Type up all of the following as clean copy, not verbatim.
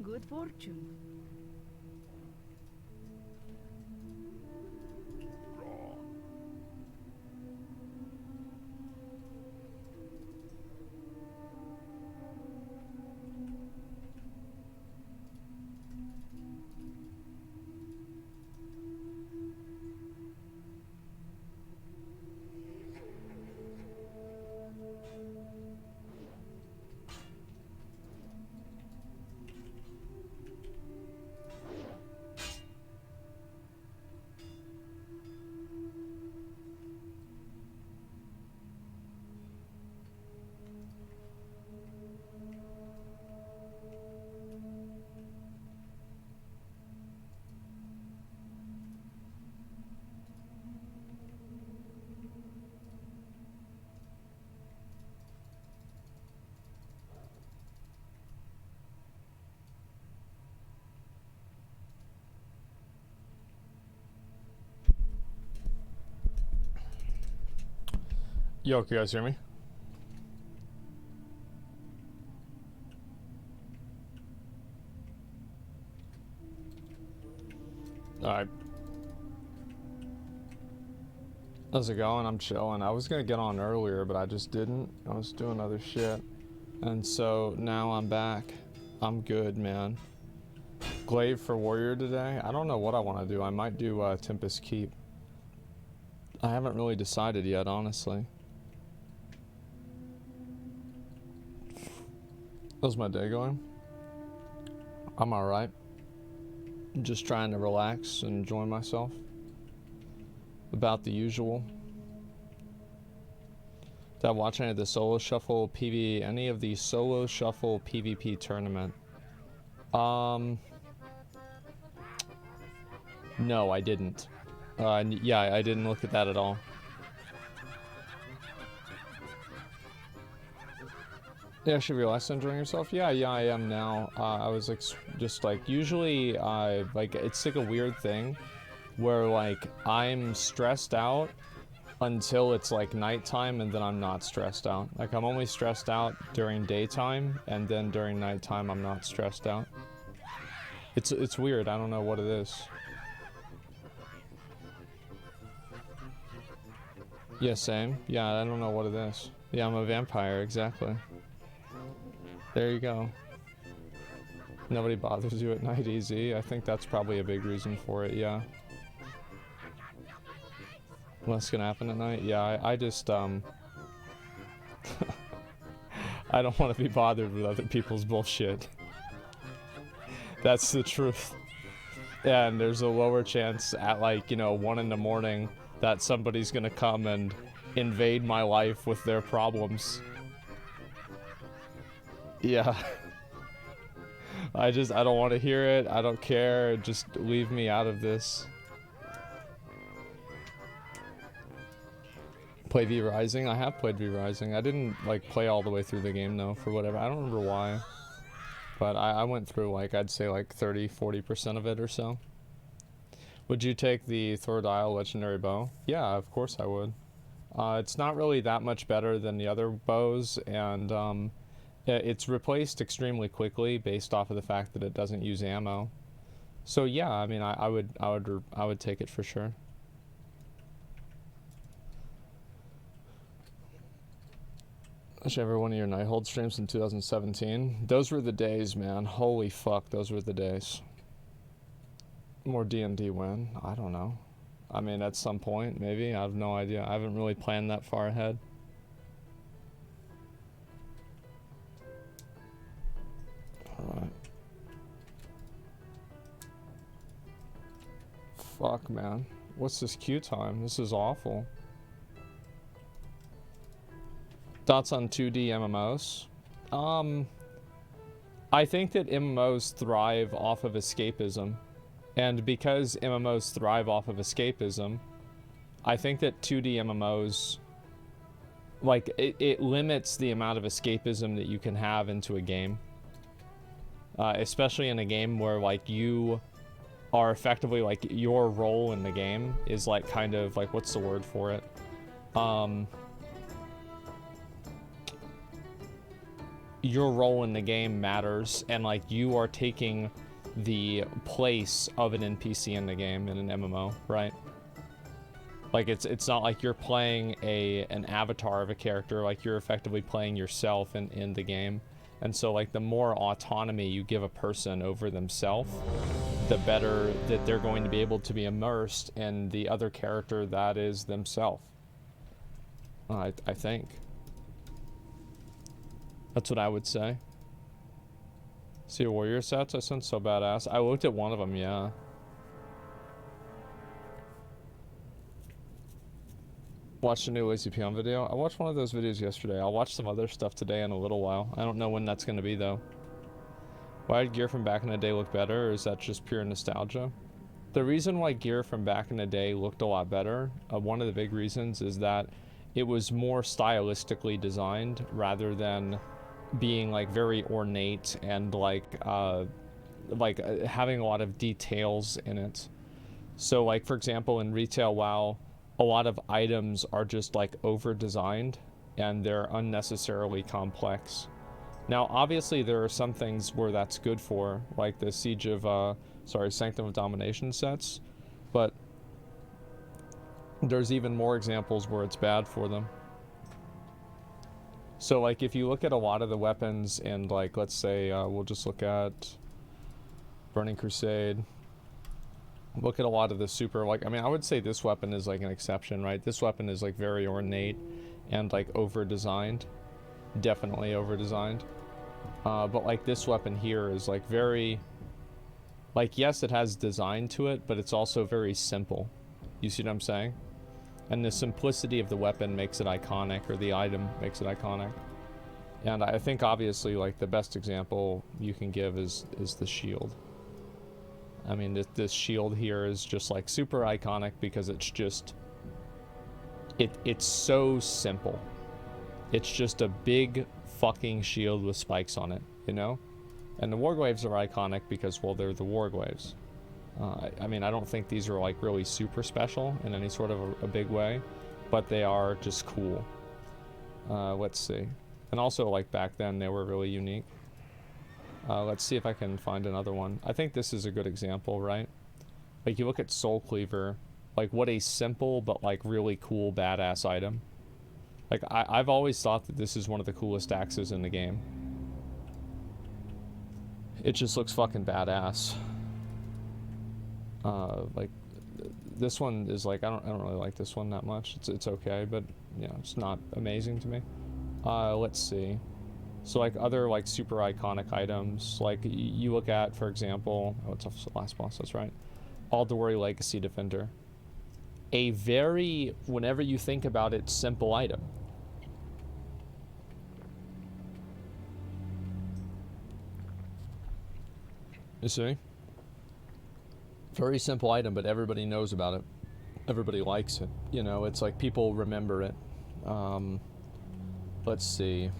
Good fortune. Yo, can you guys hear me? Alright. How's it going? I'm chilling. I was gonna get on earlier, but I just didn't. I was doing other shit. And so now I'm back. I'm good, man. Glaive for Warrior today? I don't know what I want to do. I might do Tempest Keep. I haven't really decided yet, honestly. How's my day going? I'm alright. Just trying to relax and enjoy myself. About the usual. Did I watch any of the solo shuffle PV, any of the solo shuffle PvP tournament? No, I didn't. Yeah, I didn't look at that at all. Yeah, should be relaxed, enjoying yourself. Yeah, I am now. I was like, just like, usually, like, it's like a weird thing where like I'm stressed out until it's like nighttime, and then I'm not stressed out. Like I'm only stressed out during daytime, and then during nighttime I'm not stressed out. It's weird. I don't know what it is. Yeah, same. Yeah, I don't know what it is. Yeah, I'm a vampire, exactly. There you go. Nobody bothers you at night, easy. I think that's probably a big reason for it, yeah. What's gonna happen at night? Yeah, I just, I don't want to be bothered with other people's bullshit. That's the truth. Yeah, and there's a lower chance at like, you know, 1 in the morning that somebody's gonna come and invade my life with their problems. Yeah. I don't want to hear it. I don't care. Just leave me out of this. Play V Rising? I have played V Rising. I didn't like play all the way through the game though, for whatever. I don't remember why. But I went through like, I'd say like 30-40% of it or so. Would you take the Thordile Legendary Bow? Yeah, of course I would. It's not really that much better than the other bows, and it's replaced extremely quickly based off of the fact that it doesn't use ammo. So yeah, I mean, I would take it for sure. Whichever one of your Nighthold streams in 2017. Those were the days, man. Holy fuck, those were the days. More D&D when? I don't know. I mean, at some point, maybe. I have no idea. I haven't really planned that far ahead. Alright. Fuck, man. What's this queue time? This is awful. Thoughts on 2D MMOs? I think that MMOs thrive off of escapism. And because MMOs thrive off of escapism, I think that 2D MMOs, like, it limits the amount of escapism that you can have into a game. Especially in a game where, like, you are effectively, like, your role in the game is, like, kind of, like, what's the word for it? your role in the game matters, and like you are taking the place of an NPC in the game in an MMO, right? Like it's not like you're playing an avatar of a character, like you're effectively playing yourself in the game. And so like the more autonomy you give a person over themselves, the better that they're going to be able to be immersed in the other character that is themselves. I think. That's what I would say. See warrior sets? I sound so badass. I looked at one of them, yeah. Watched a new Lazy Peon video. I watched one of those videos yesterday. I'll watch some other stuff today in a little while. I don't know when that's going to be, though. Why did gear from back in the day look better, or is that just pure nostalgia? The reason why gear from back in the day looked a lot better, one of the big reasons, is that it was more stylistically designed rather than being like very ornate and like having a lot of details in it. So like, for example, in retail WoW, a lot of items are just like over designed and they're unnecessarily complex. Now obviously there are some things where that's good for, like the Sanctum of Domination sets, but there's even more examples where it's bad for them. So like if you look at a lot of the weapons and like, let's say we'll just look at Burning Crusade, look at a lot of the super, like, I mean, I would say this weapon is like an exception, right? This weapon is like very ornate and like over designed, definitely over designed. But like this weapon here is like very, like, yes, it has design to it, but it's also very simple. You see what I'm saying? And the simplicity of the weapon makes it iconic, or the item makes it iconic. And I think obviously like the best example you can give is the shield. I mean, this shield here is just like super iconic because it's just, it's so simple. It's just a big fucking shield with spikes on it, you know? And the Warglaves are iconic because, well, they're the Warglaves. I mean, I don't think these are like really super special in any sort of a big way, but they are just cool. Let's see. And also, like, back then they were really unique. Let's see if I can find another one. I think this is a good example, right? Like, you look at Soul Cleaver, like, what a simple but like really cool badass item. Like, I've always thought that this is one of the coolest axes in the game. It just looks fucking badass. Like, this one is like, I don't really like this one that much. It's okay, but you know, it's not amazing to me. Let's see. So like other like super iconic items, like you look at, for example, oh, it's the last boss, that's right. Aldori Legacy Defender. A very, whenever you think about it, simple item. You see? Very simple item, but everybody knows about it. Everybody likes it. You know, it's like people remember it. Let's see.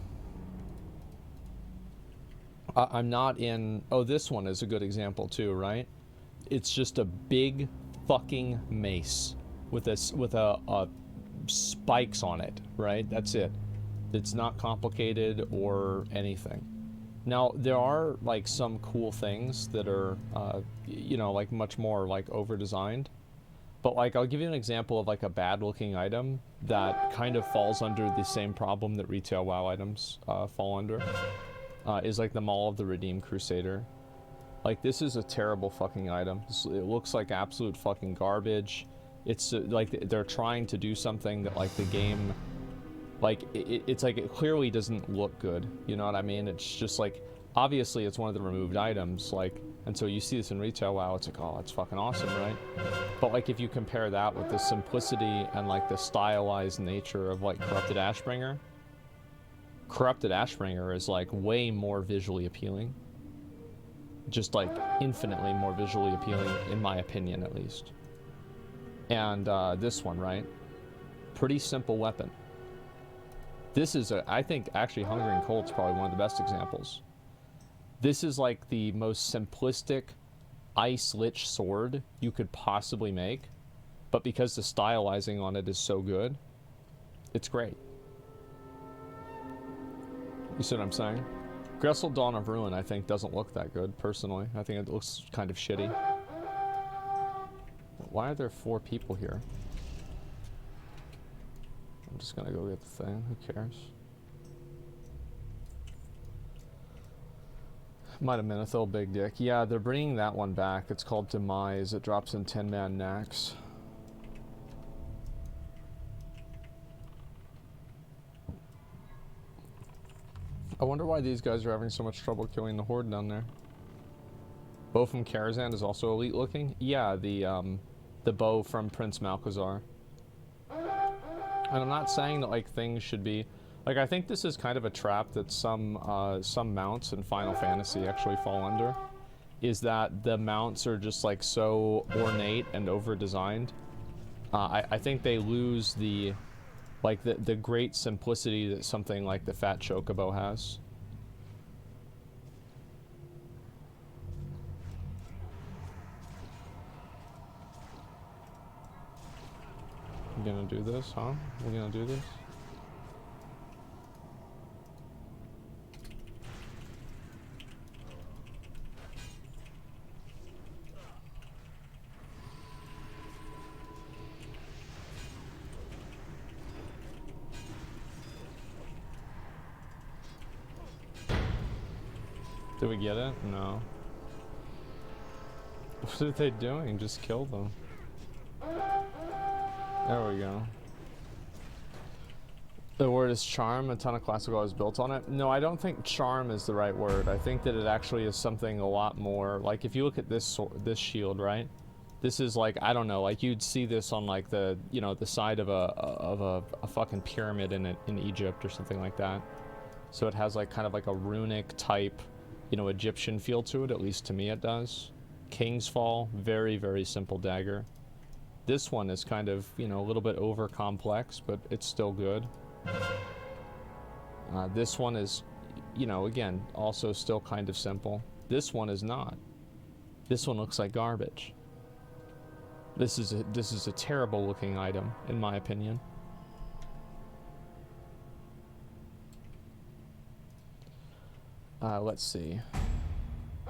I'm not in... Oh, this one is a good example too, right? It's just a big fucking mace with a spikes on it, right? That's it. It's not complicated or anything. Now, there are like some cool things that are, you know, like much more like over-designed. But like, I'll give you an example of like a bad-looking item that kind of falls under the same problem that retail WoW items fall under. Is like the Maul of the Redeemed Crusader. Like, this is a terrible fucking item. It looks like absolute fucking garbage. It's like they're trying to do something that like the game, like it's like it clearly doesn't look good. You know what I mean? It's just like, obviously it's one of the removed items. Like, and so you see this in retail WoW, it's like, oh, it's fucking awesome, right? But like if you compare that with the simplicity and like the stylized nature of like Corrupted Ashbringer. Corrupted Ashbringer is like way more visually appealing. Just like infinitely more visually appealing, in my opinion at least. And this one, right? Pretty simple weapon. This is, I think actually Hungering Colt's probably one of the best examples. This is like the most simplistic Ice Lich sword you could possibly make. But because the stylizing on it is so good, it's great. You see what I'm saying? Gressel Dawn of Ruin, I think, doesn't look that good, personally. I think it looks kind of shitty. Why are there 4 people here? I'm just gonna go get the thing. Who cares? Might have Menethil, Big Dick. Yeah, they're bringing that one back. It's called Demise. It drops in 10-man Nax. I wonder why these guys are having so much trouble killing the Horde down there. Bow from Karazhan is also elite looking. Yeah, the bow from Prince Malchezaar. And I'm not saying that like things should be like, I think this is kind of a trap that some mounts in Final Fantasy actually fall under, is that the mounts are just like so ornate and over designed. I think they lose the the great simplicity that something like the Fat Chocobo has. You gonna do this, huh? We're gonna do this? Did we get it? No. What are they doing? Just kill them. There we go. The word is charm. A ton of classical is built on it. No, I don't think charm is the right word. I think that it actually is something a lot more. Like if you look at this shield, right? This is like, I don't know, like you'd see this on like the, you know, the side of a fucking pyramid in Egypt or something like that. So it has like kind of like a runic type, you know, Egyptian feel to it. At least to me it does. King's Fall, very, very simple dagger. This one is kind of, you know, a little bit over complex, but it's still good. This one is, you know, again, also still kind of simple. This one is not. This one looks like garbage. This is a terrible looking item, in my opinion. Let's see.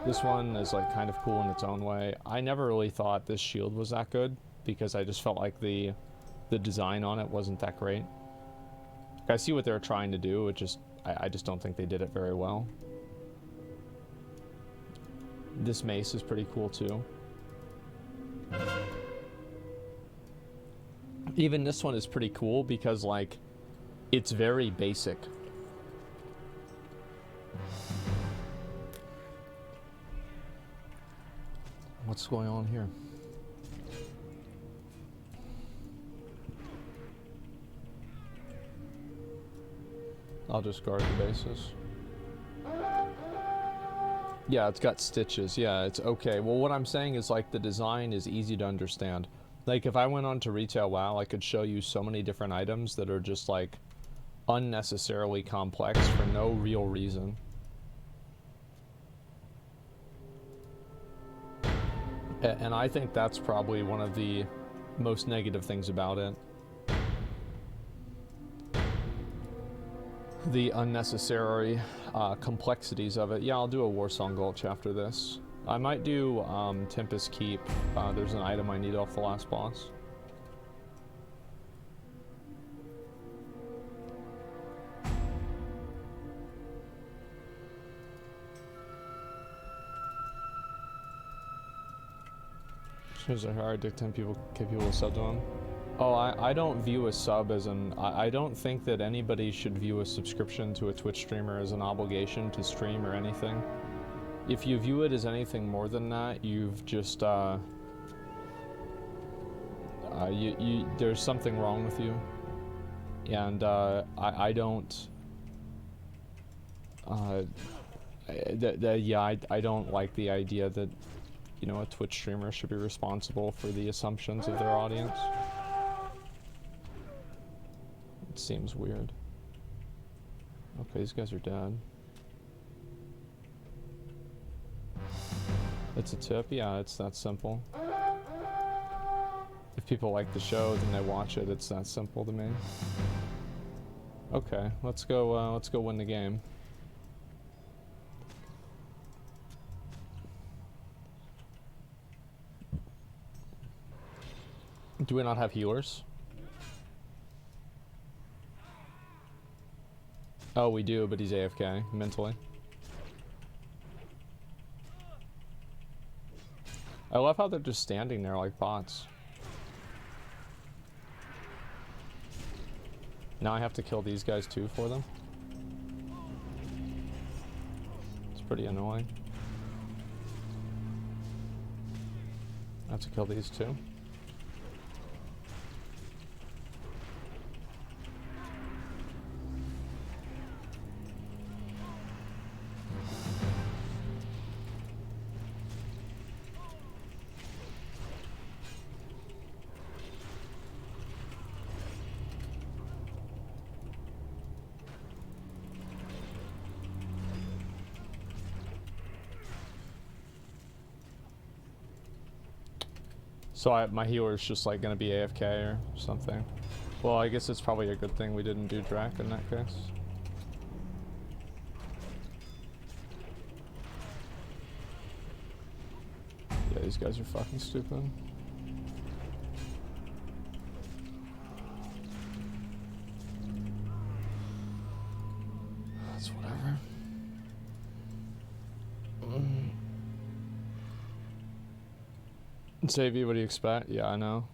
This one is like kind of cool in its own way. I never really thought this shield was that good, because I just felt like the design on it wasn't that great. I see what they're trying to do, it just, I just don't think they did it very well. This mace is pretty cool too. Even this one is pretty cool because like, it's very basic. What's going on here? I'll just guard the bases. Yeah, it's got stitches. Yeah, it's okay. Well, what I'm saying is like the design is easy to understand. Like if I went on to Retail WoW, I could show you so many different items that are just like unnecessarily complex for no real reason. And I think that's probably one of the most negative things about it. The unnecessary complexities of it. Yeah, I'll do a Warsong Gulch after this. I might do Tempest Keep. There's an item I need off the last boss. Shows are hard to 10 people, get people to sub to them. Oh, I don't view a sub as an... I don't think that anybody should view a subscription to a Twitch streamer as an obligation to stream or anything. If you view it as anything more than that, you've just, there's something wrong with you. And, I don't... yeah, I don't like the idea that, you know, a Twitch streamer should be responsible for the assumptions of their audience. It seems weird. Okay, these guys are dead. It's a tip? Yeah, it's that simple. If people like the show, then they watch it. It's that simple to me. Okay, let's go win the game. Do we not have healers? Oh, we do, but he's AFK mentally. I love how they're just standing there like bots. Now I have to kill these guys too for them. It's pretty annoying. I have to kill these too. So my healer's just like gonna be AFK or something. Well, I guess it's probably a good thing we didn't do Drac in that case. Yeah, these guys are fucking stupid. That's whatever. Savvy, what do you expect? Yeah, I know.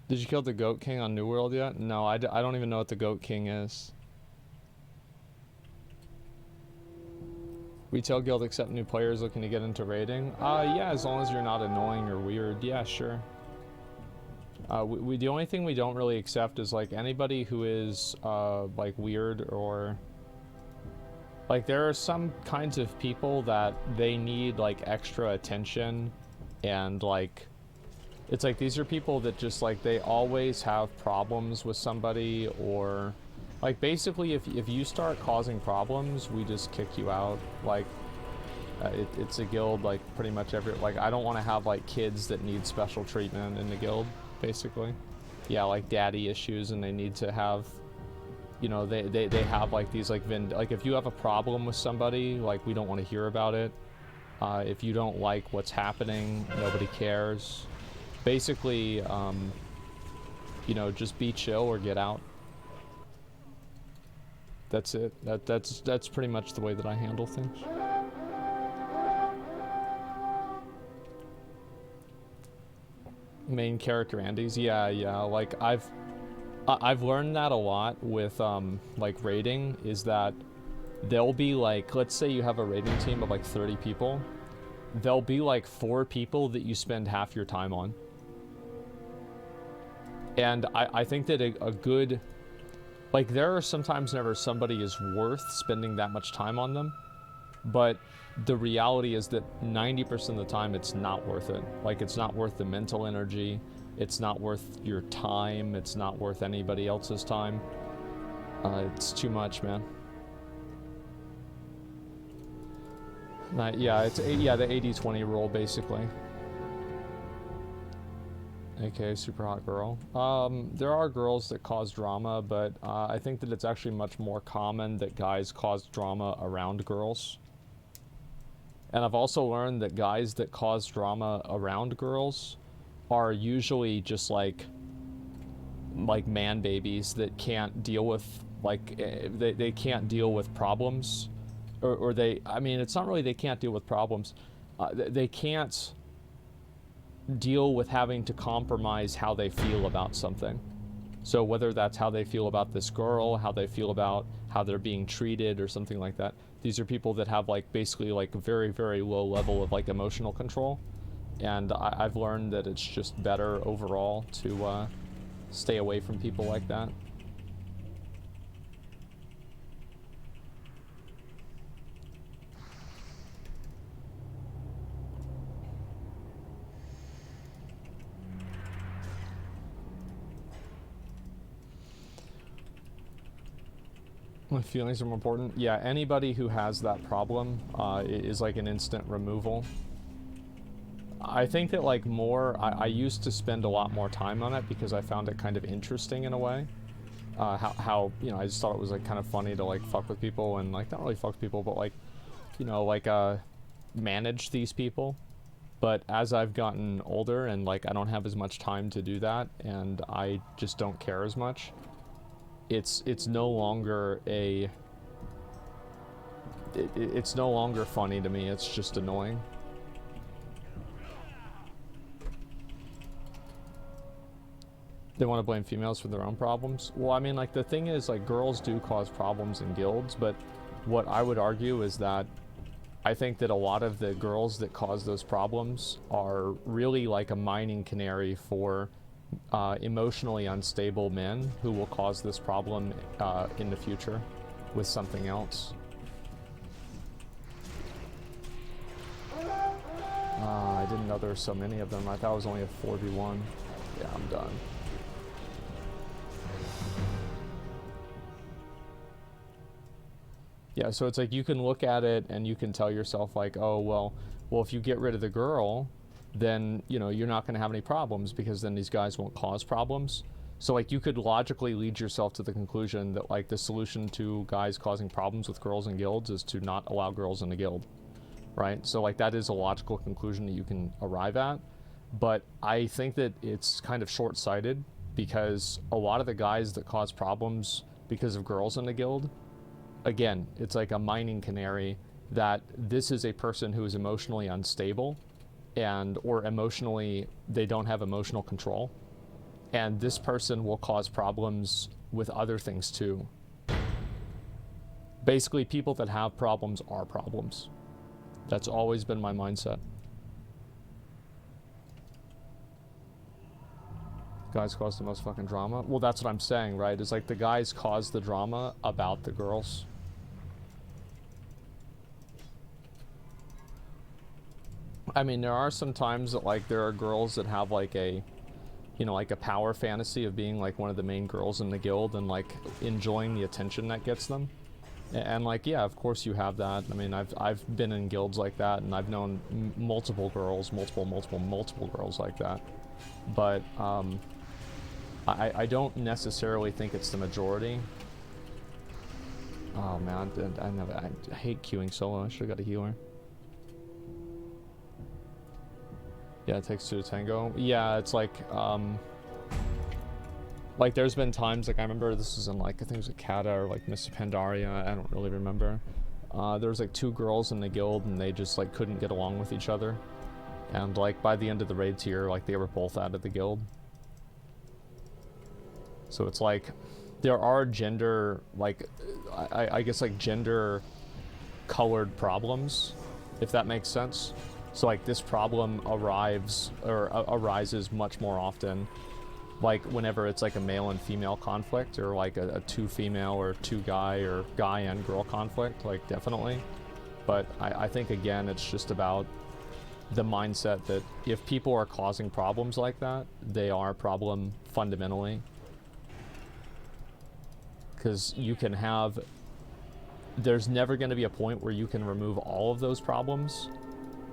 Did you kill the Goat King on New World yet? No, I don't even know what the Goat King is. Retail guild accept new players looking to get into raiding? Yeah, as long as you're not annoying or weird. Yeah, sure. The only thing we don't really accept is like anybody who is like weird or like there are some kinds of people that they need like extra attention and like it's like these are people that just like they always have problems with somebody or like basically if you start causing problems we just kick you out. Like it's a guild like pretty much every like I don't want to have like kids that need special treatment in the guild basically. Yeah, like daddy issues and they need to have you know, they have like these like like if you have a problem with somebody, like we don't want to hear about it. If you don't like what's happening, nobody cares. Basically, you know, just be chill or get out. That's it. That's pretty much the way that I handle things. Main character Andes, yeah, like I've learned that a lot with like raiding is that there'll be like, let's say you have a raiding team of like 30 people, there'll be like 4 people that you spend half your time on. And I think that a good, like there are sometimes whenever somebody is worth spending that much time on them, but the reality is that 90% of the time it's not worth it. Like it's not worth the mental energy. It's not worth your time. It's not worth anybody else's time. It's too much, man. Yeah, it's yeah the 80-20 rule basically. Okay, super hot girl. There are girls that cause drama, but I think that it's actually much more common that guys cause drama around girls. And I've also learned that guys that cause drama around girls are usually just like man babies that can't deal with like they can't deal with problems or they I mean it's not really they can't deal with problems they can't deal with having to compromise how they feel about something. So whether that's how they feel about this girl, how they feel about how they're being treated or something like that, these are people that have like basically like a very, very low level of like emotional control. And I've learned that it's just better overall to stay away from people like that. My feelings are more important. Yeah, anybody who has that problem is like an instant removal. I think that like I used to spend a lot more time on it because I found it kind of interesting in a way. How you know, I just thought it was like kind of funny to like fuck with people and like not really fuck with people, but like, you know, like manage these people. But as I've gotten older and like I don't have as much time to do that and I just don't care as much, it's no longer it's no longer funny to me, it's just annoying. They want to blame females for their own problems. Well, I mean, like, the thing is, like, girls do cause problems in guilds, but what I would argue is that I think that a lot of the girls that cause those problems are really like a mining canary for emotionally unstable men who will cause this problem in the future with something else. I didn't know there were so many of them. I thought it was only a 4v1. Yeah, I'm done. Yeah, so it's like you can look at it and you can tell yourself like, oh, well, if you get rid of the girl, then, you know, you're not going to have any problems because then these guys won't cause problems. So, like, you could logically lead yourself to the conclusion that, like, the solution to guys causing problems with girls in guilds is to not allow girls in the guild, right? So, like, that is a logical conclusion that you can arrive at. But I think that it's kind of short-sighted because a lot of the guys that cause problems because of girls in the guild, again, it's like a mining canary that this is a person who is emotionally unstable and or emotionally they don't have emotional control, and this person will cause problems with other things too. Basically, people that have problems are problems. That's always been my mindset. Guys cause the most fucking drama. Well, that's what I'm saying, right? It's like the guys cause the drama about the girls. I mean, there are some times that, like, there are girls that have, like, a, you know, like a power fantasy of being, like, one of the main girls in the guild and, like, enjoying the attention that gets them. And, like, yeah, of course you have that. I mean, I've been in guilds like that, and I've known multiple girls, multiple girls like that. But, I don't necessarily think it's the majority. Oh, man, I hate queuing solo. I should've got a healer. Yeah, it takes 2 to tango. Yeah, it's like there's been times, like, I remember this was in, like, I think it was a Kata or, like, Miss Pandaria, I don't really remember. There was, like, 2 girls in the guild, and they just, like, couldn't get along with each other. And, like, by the end of the raid tier, like, they were both out of the guild. So it's like, there are gender, like, I guess, like, gender-colored problems, if that makes sense. So, like, this problem arises much more often, like, whenever it's, like, a male and female conflict, or, like, a 2 female or 2 guy, or guy and girl conflict, like, definitely. But I think, again, it's just about the mindset that if people are causing problems like that, they are a problem fundamentally. Because you can have... There's never going to be a point where you can remove all of those problems,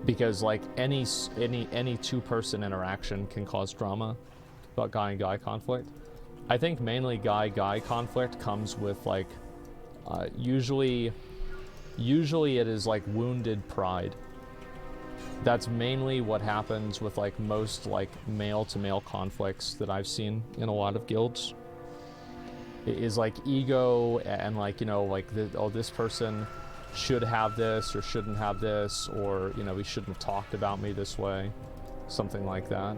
because, like, any 2-person interaction can cause drama about guy and guy conflict. I think mainly guy conflict comes with, like, usually it is, like, wounded pride. That's mainly what happens with, like, most, like, male-to-male conflicts that I've seen in a lot of guilds. It is, like, ego and, like, you know, like, oh, this person should have this or shouldn't have this, or, you know, he shouldn't have talked about me this way, something like that.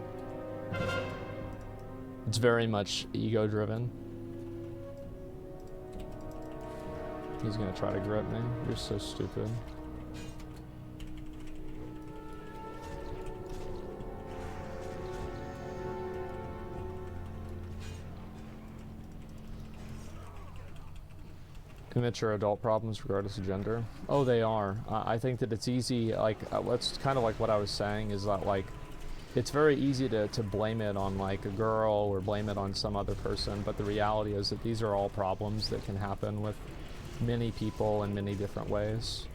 It's very much ego driven. He's gonna try to grip me. You're so stupid. Immature adult problems regardless of gender. Oh, they are. I think that it's easy, like, what's kind of like what I was saying is that, like, it's very easy to blame it on, like, a girl or blame it on some other person, but the reality is that these are all problems that can happen with many people in many different ways.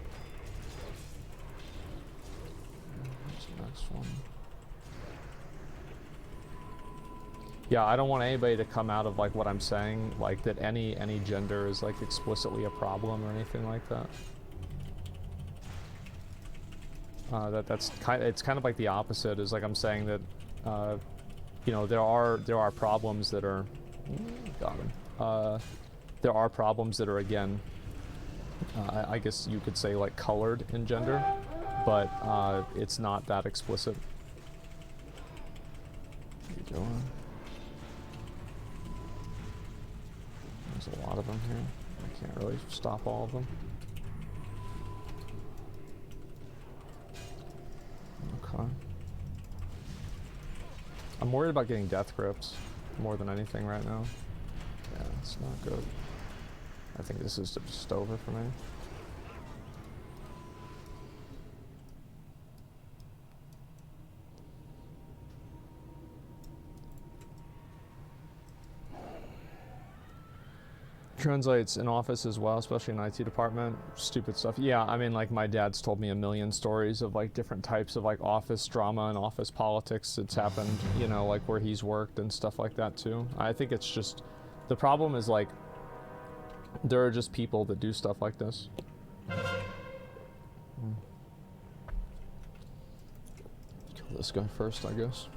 What's the next one? Yeah, I don't want anybody to come out of, like, what I'm saying, like, that any gender is, like, explicitly a problem or anything like that. It's kind of like the opposite. Is like I'm saying that, you know, there are problems that are, got him. There are problems that are, again, I guess you could say like colored in gender, but it's not that explicit. What are you doing? There's a lot of them here. I can't really stop all of them. Okay. I'm worried about getting death grips more than anything right now. Yeah, it's not good. I think this is just over for me. Translates in office as well, especially in IT department. Stupid stuff. Yeah, I mean, like my dad's told me a million stories of like different types of like office drama and office politics that's happened, you know, like where he's worked and stuff like that too. I think it's just, the problem is like, there are just people that do stuff like this. Kill this guy first, I guess.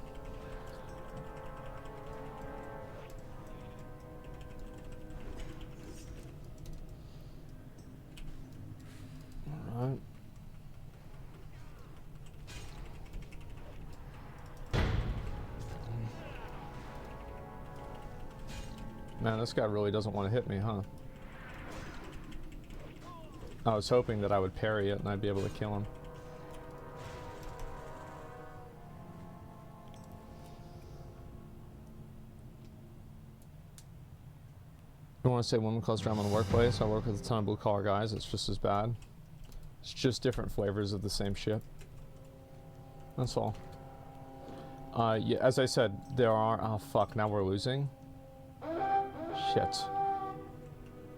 Alright. Man, this guy really doesn't want to hit me, huh? I was hoping that I would parry it and I'd be able to kill him. I want to say women cause drama in the workplace. I work with a ton of blue collar guys. It's just as bad. It's just different flavors of the same shit. That's all. Yeah, as I said, there are... Oh, fuck. Now we're losing? Shit.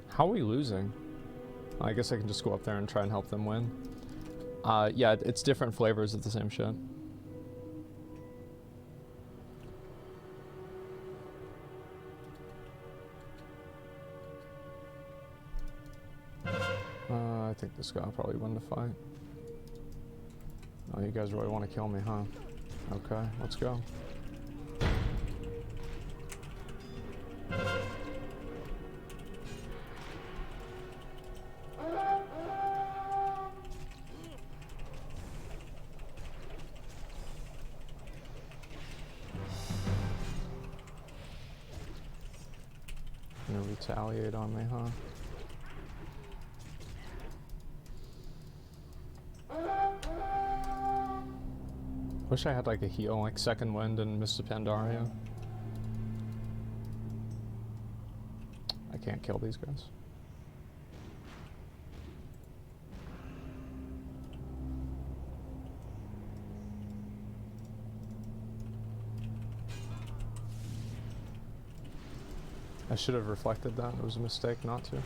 How are we losing? I guess I can just go up there and try and help them win. Yeah, it's different flavors of the same shit. I think this guy will probably win the fight. Oh, you guys really want to kill me, huh? Okay, let's go. You're gonna retaliate on me, huh? Wish I had like a heal, like second wind and Mr. Pandaria. I can't kill these guys. I should have reflected that. It was a mistake not to.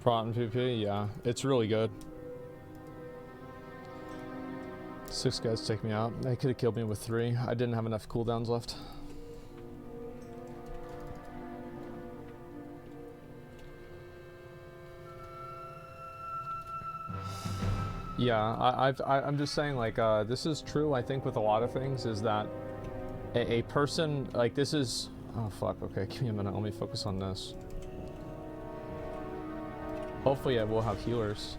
Prot and PP, yeah, it's really good. 6 guys take me out. They could have killed me with 3. I didn't have enough cooldowns left. Yeah, I'm just saying, like, this is true, I think, with a lot of things, is that a person, like, this is... Oh, fuck, okay, give me a minute, let me focus on this. Hopefully I will have healers.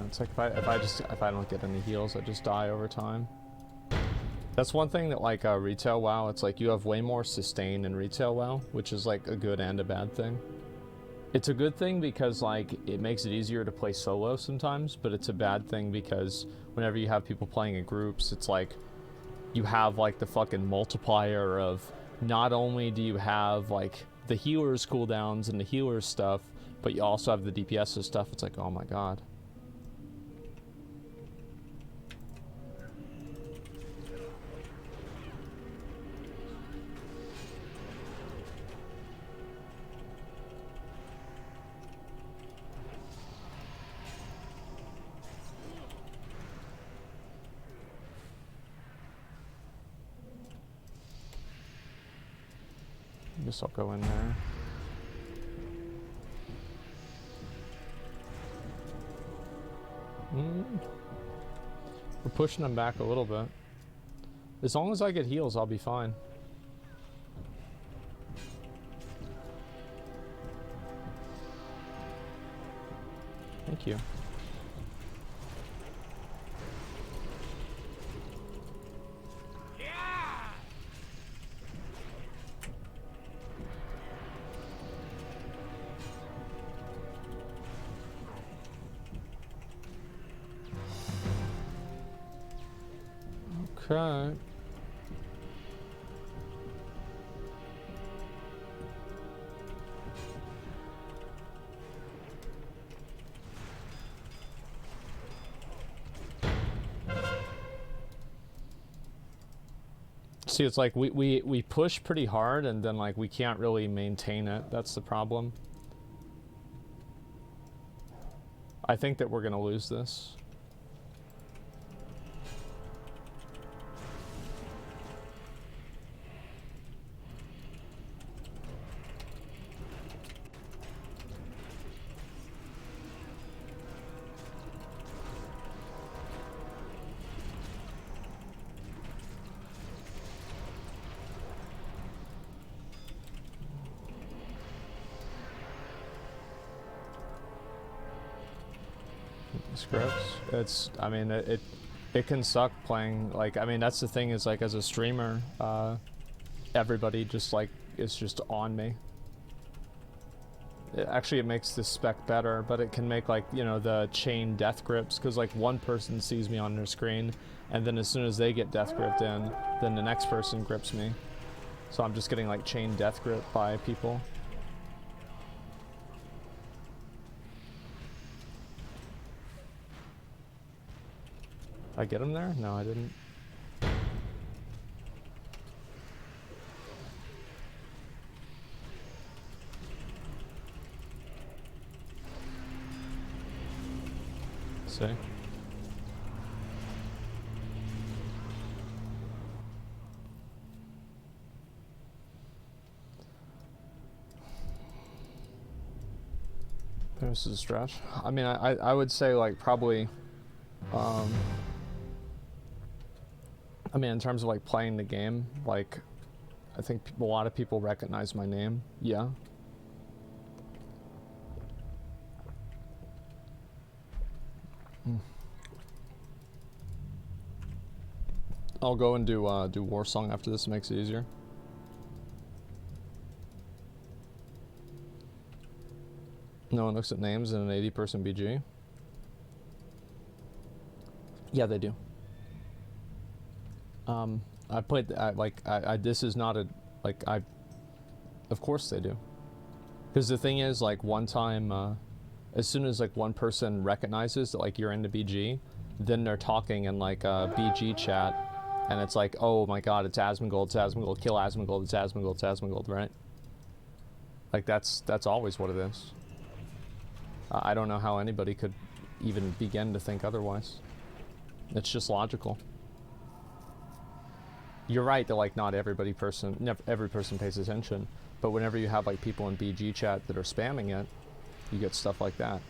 It's like if I don't get any heals, I just die over time. That's one thing that, like, retail WoW, it's like you have way more sustain in retail WoW, which is like a good and a bad thing. It's a good thing because, like, it makes it easier to play solo sometimes, but it's a bad thing because whenever you have people playing in groups, it's like you have, like, the fucking multiplier of not only do you have, like, the healer's cooldowns and the healer's stuff, but you also have the DPS's stuff. It's like, oh my god. I guess I'll go in there. We're pushing them back a little bit. As long as I get heals, I'll be fine. Thank you. Okay. See, it's like we push pretty hard and then, like, we can't really maintain it. That's the problem. I think that we're gonna lose this. Scripts. It's, I mean, it can suck playing, like, I mean, that's the thing is, like, as a streamer, everybody just, like, is just on me. Actually, it makes the spec better, but it can make, like, you know, the chain death grips, because, like, one person sees me on their screen, and then as soon as they get death gripped in, then the next person grips me. So I'm just getting, like, chain death grip by people. I get him there? No, I didn't. See? This is a stretch. I mean, I would say, like, probably, I mean, in terms of, like, playing the game, like, I think a lot of people recognize my name. Yeah. I'll go and do War Song after this. It makes it easier. No one looks at names in an 80-person BG. Yeah, they do. I played, this is not a, like, of course they do. Because the thing is, like, one time, as soon as, like, one person recognizes that, like, you're into BG, then they're talking in, like, a BG chat, and it's like, oh my god, it's Asmongold, kill Asmongold, it's Asmongold, right? Like, that's always what it is. I don't know how anybody could even begin to think otherwise. It's just logical. You're right that, like, not every person pays attention, but whenever you have, like, people in BG chat that are spamming it, you get stuff like that.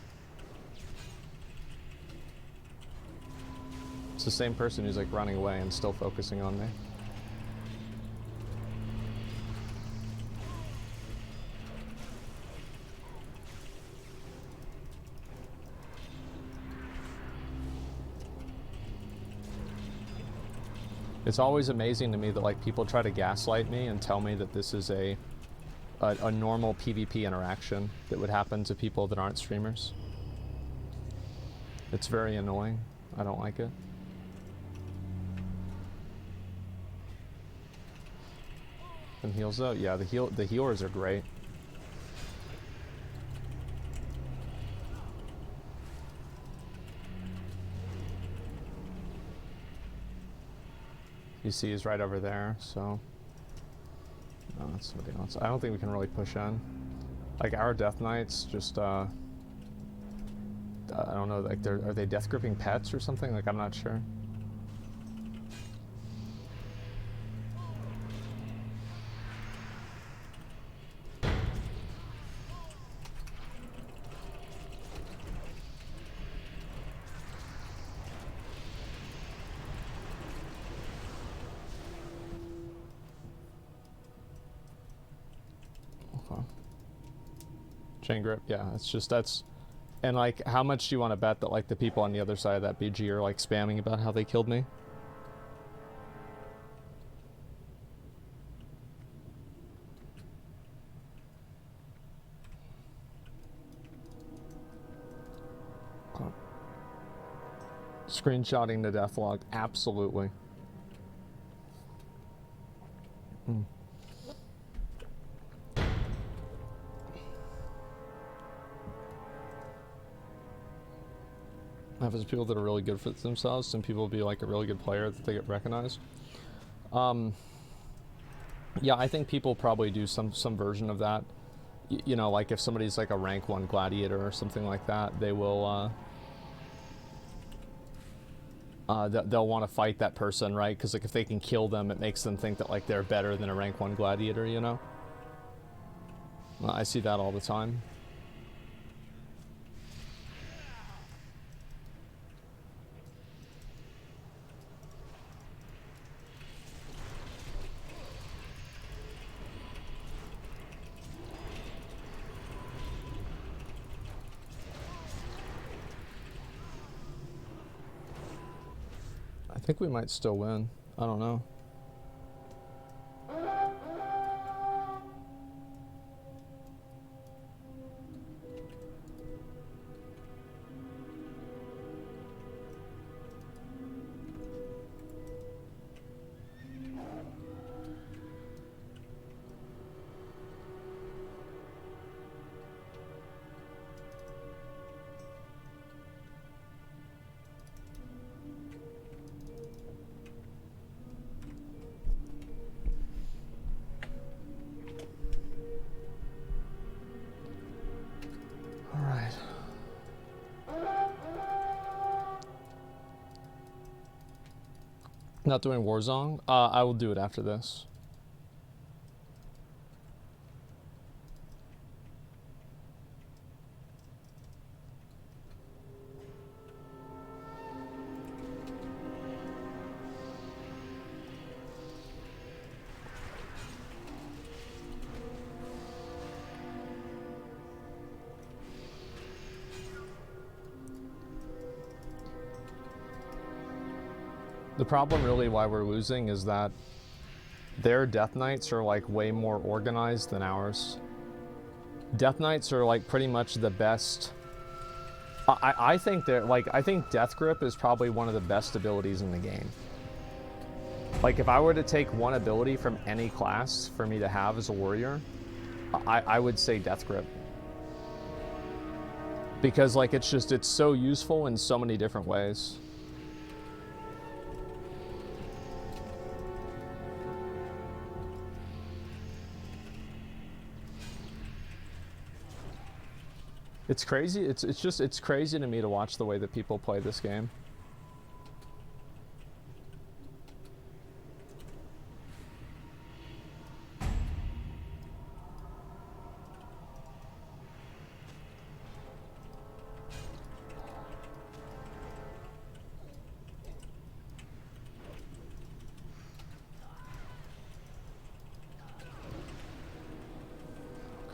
It's the same person who's, like, running away and still focusing on me. It's always amazing to me that, like, people try to gaslight me and tell me that this is a a normal PvP interaction that would happen to people that aren't streamers. It's very annoying. I don't like it. And heals though? Yeah, the healers are great. You see he's right over there, so... No, that's somebody else. I don't think we can really push in. Like, our Death Knights just, I don't know, like, are they death gripping pets or something? Like, I'm not sure. Chain grip, yeah, it's just, that's, and like, how much do you want to bet that like the people on the other side of that BG are like spamming about how they killed me? Screenshotting the death log, absolutely. There's people that are really good for themselves. Some people will be like a really good player that they get recognized. Yeah, I think people probably do some version of that. You know, like if somebody's like a rank 1 gladiator or something like that, they will they'll want to fight that person, right? Because like if they can kill them, it makes them think that like they're better than a rank 1 gladiator, you know? I see that all the time. I think we might still win. I don't know. Not doing Warzone? I will do it after this. The problem really why we're losing is that their Death Knights are like way more organized than ours. Death Knights are like pretty much the best. I think they're like, I think Death Grip is probably one of the best abilities in the game. Like if I were to take one ability from any class for me to have as a warrior, I would say Death Grip. Because like it's so useful in so many different ways. It's crazy. It's crazy to me to watch the way that people play this game.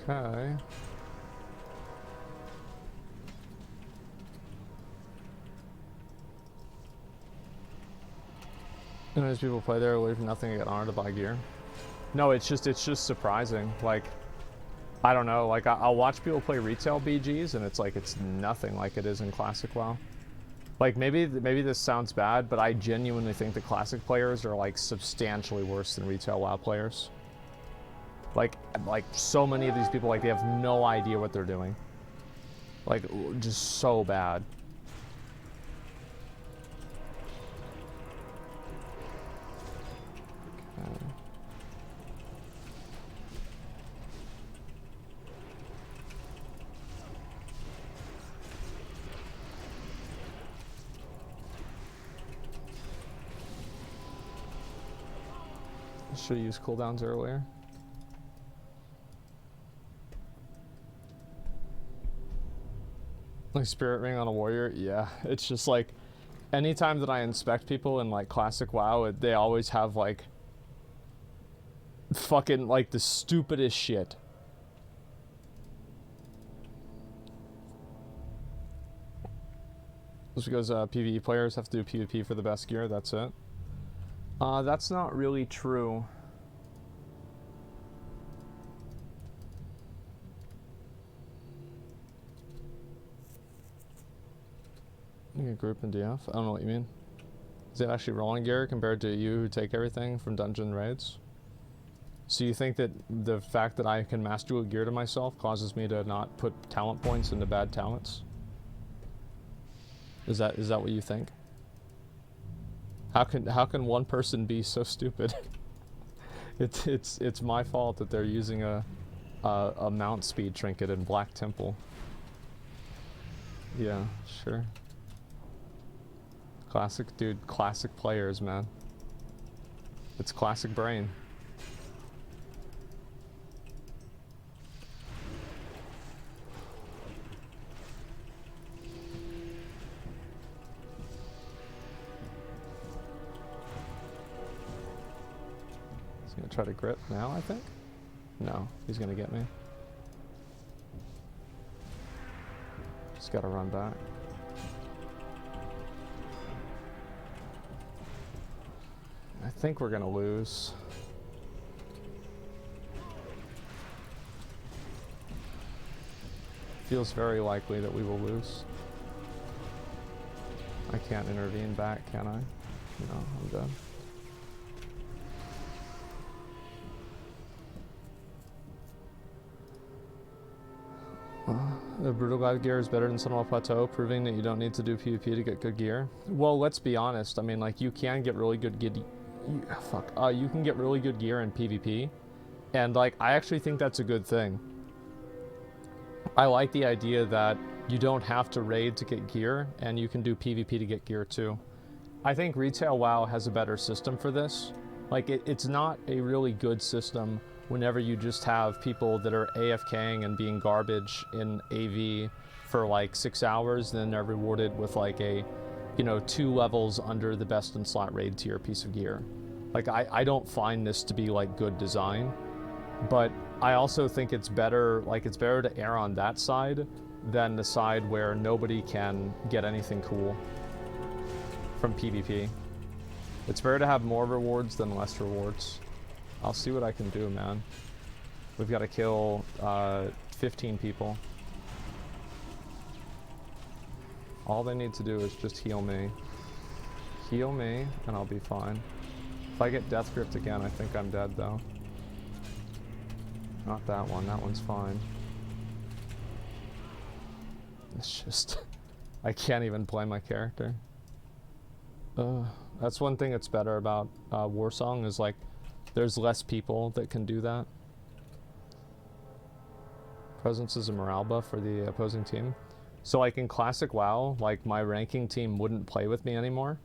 Okay. And as people play there, away from nothing, I get honored to buy gear. No, it's just surprising. Like, I don't know, like I'll watch people play retail BGs and it's like it's nothing like it is in Classic WoW. Like maybe this sounds bad, but I genuinely think the Classic players are like substantially worse than retail WoW players. Like so many of these people, like they have no idea what they're doing. Like just so bad. Okay. Should have used cooldowns earlier. Like Spirit Ring on a warrior, yeah. It's just like, anytime that I inspect people in like Classic WoW, they always have like fucking like the stupidest shit. Just because PvE players have to do PvP for the best gear, that's it. That's not really true. You get group in DF? I don't know what you mean. Is it actually rolling gear compared to you who take everything from dungeon raids? So you think that the fact that I can master dual gear to myself causes me to not put talent points into bad talents? Is that what you think? How can one person be so stupid? It's my fault that they're using a mount speed trinket in Black Temple. Yeah, sure. Classic, dude. Classic players, man. It's classic brain. He's gonna try to grip now, I think? No, he's gonna get me. Just gotta run back. I think we're gonna lose. Feels very likely that we will lose. I can't intervene back, can I? No, I'm done. The Brutal God gear is better than Sunwell Plateau, proving that you don't need to do PvP to get good gear. Well, let's be honest. I mean, like, you can get really good gear. You can get really good gear in PvP, and like, I actually think that's a good thing. I like the idea that you don't have to raid to get gear, and you can do PvP to get gear too. I think Retail WoW has a better system for this. Like, it's not a really good system whenever you just have people that are AFKing and being garbage in AV for like 6 hours, then they're rewarded with like a, you know, 2 levels under the best in slot raid tier piece of gear. Like, I don't find this to be like good design, but I also think it's better, like, it's better to err on that side than the side where nobody can get anything cool from PvP. It's better to have more rewards than less rewards. I'll see what I can do, man. We've got to kill 15 people. All they need to do is just heal me. Heal me, and I'll be fine. If I get death gripped again, I think I'm dead, though. Not that one. That one's fine. It's just... I can't even play my character. That's one thing that's better about Warsong is, like, there's less people that can do that. Presence is a morale buff for the opposing team. So, like, in Classic WoW, like, my ranking team wouldn't play with me anymore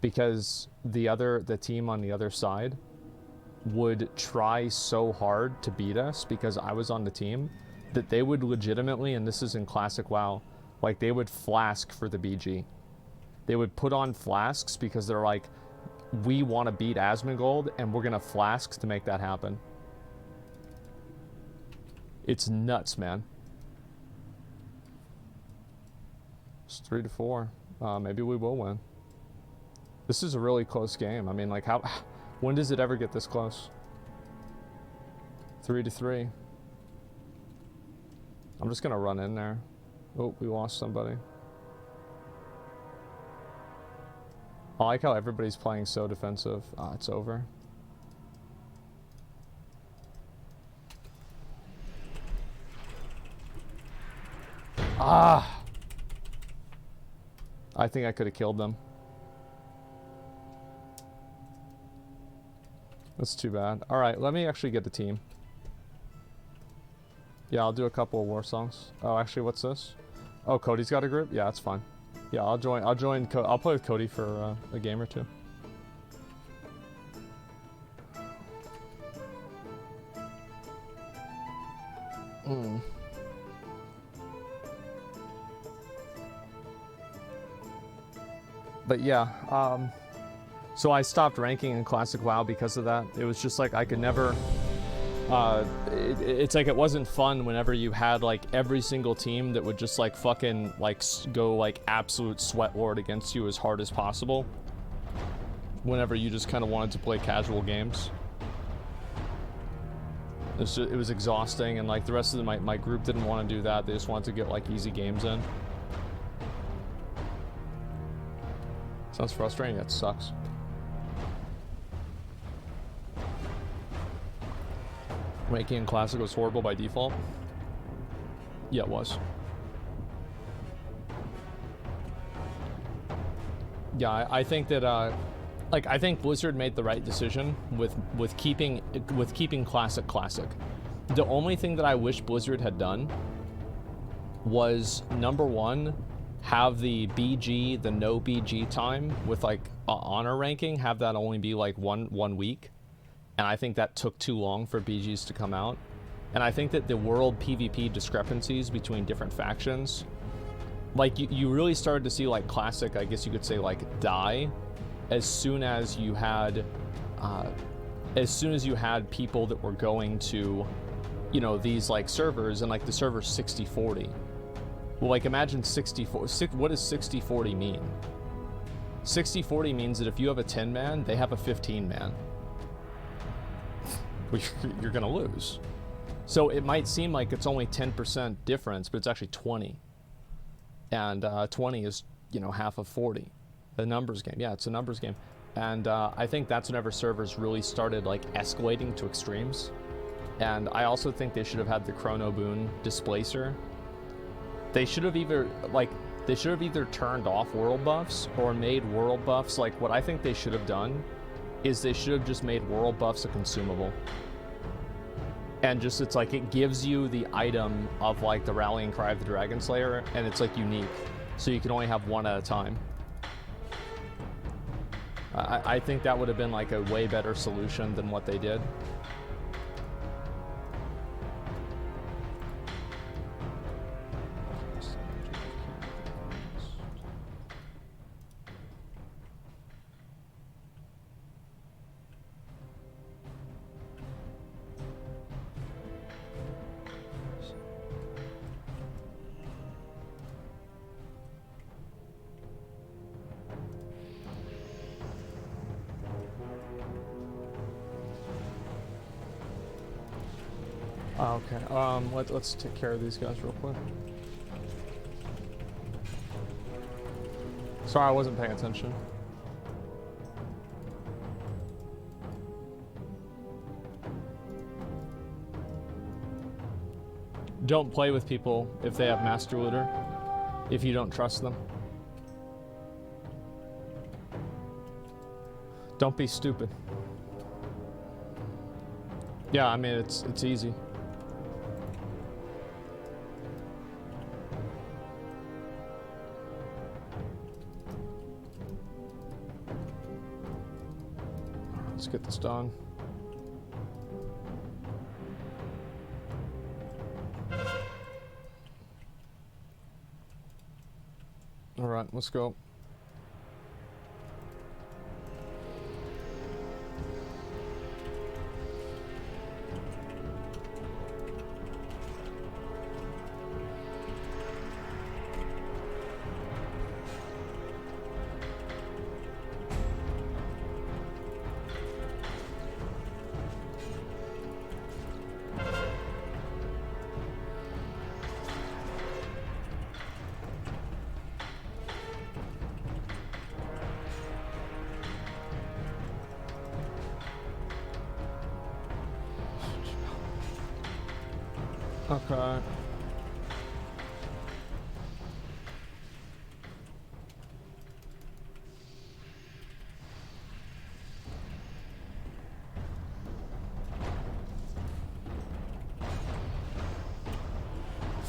because the team on the other side would try so hard to beat us because I was on the team that they would legitimately, and this is in Classic WoW, like, they would flask for the BG. They would put on flasks because they're like, we want to beat Asmongold, and we're going to flask to make that happen. It's nuts, man. It's 3-4. Maybe we will win. This is a really close game. I mean, like, when does it ever get this close? 3-3. I'm just gonna run in there. Oh, we lost somebody. I like how everybody's playing so defensive. Ah, it's over. Ah! I think I could have killed them. That's too bad. Alright, let me actually get the team. Yeah, I'll do a couple of war songs. Oh, actually, what's this? Oh, Cody's got a group? Yeah, that's fine. Yeah, I'll join I'll play with Cody for a game or two. But yeah, so I stopped ranking in Classic WoW because of that. It was just like I could never... it's like it wasn't fun whenever you had like every single team that would just like fucking like go like absolute sweat lord against you as hard as possible. Whenever you just kind of wanted to play casual games. It was exhausting, and like the rest of my group didn't want to do that. They just wanted to get like easy games in. Sounds frustrating. That sucks. Ranking in Classic was horrible by default. Yeah, it was. Yeah, I think that like I think Blizzard made the right decision with keeping Classic. The only thing that I wish Blizzard had done was number one, have the BG, the no BG time with like honor ranking, have that only be like one week. And I think that took too long for BGs to come out. And I think that the world PvP discrepancies between different factions, like you really started to see like Classic, I guess you could say, like die as soon as you had people that were going to, you know, these like servers, and like the server's 60-40. Well, like imagine 64. What does 60-40 mean? 60-40 means that if you have a 10-man, they have a 15-man. You're gonna lose. So it might seem like it's only 10% difference, but it's actually 20. And 20 is, you know, half of 40. The numbers game. Yeah, it's a numbers game. And I think that's whenever servers really started like escalating to extremes. And I also think they should have had the Chrono Boon displacer. They should have either turned off world buffs or made world buffs. Like what I think they should have done is they should have just made world buffs a consumable. And just, it's like it gives you the item of like the rallying cry of the Dragon Slayer, and it's like unique. So you can only have one at a time. I think that would have been like a way better solution than what they did. Okay, let's take care of these guys real quick. Sorry, I wasn't paying attention. Don't play with people if they have Master Looter, if you don't trust them. Don't be stupid. Yeah, I mean, it's easy. Let's get this done. All right, let's go. Okay.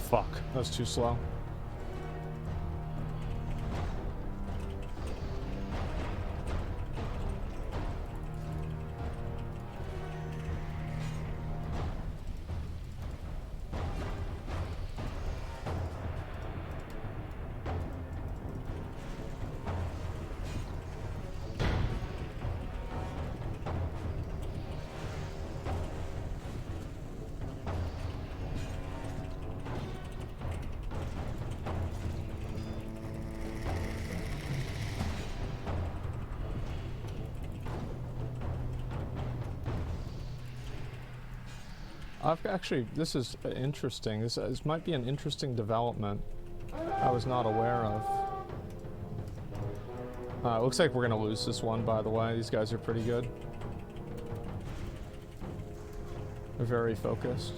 Fuck, that was too slow. I've actually, this is interesting. This might be an interesting development I was not aware of. Looks like we're gonna lose this one, by the way. These guys are pretty good. They're very focused.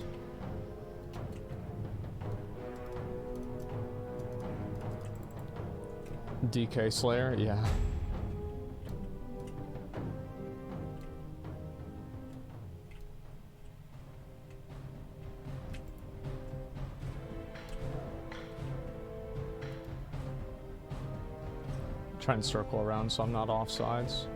DK Slayer, yeah. Try and circle around so I'm not off sides.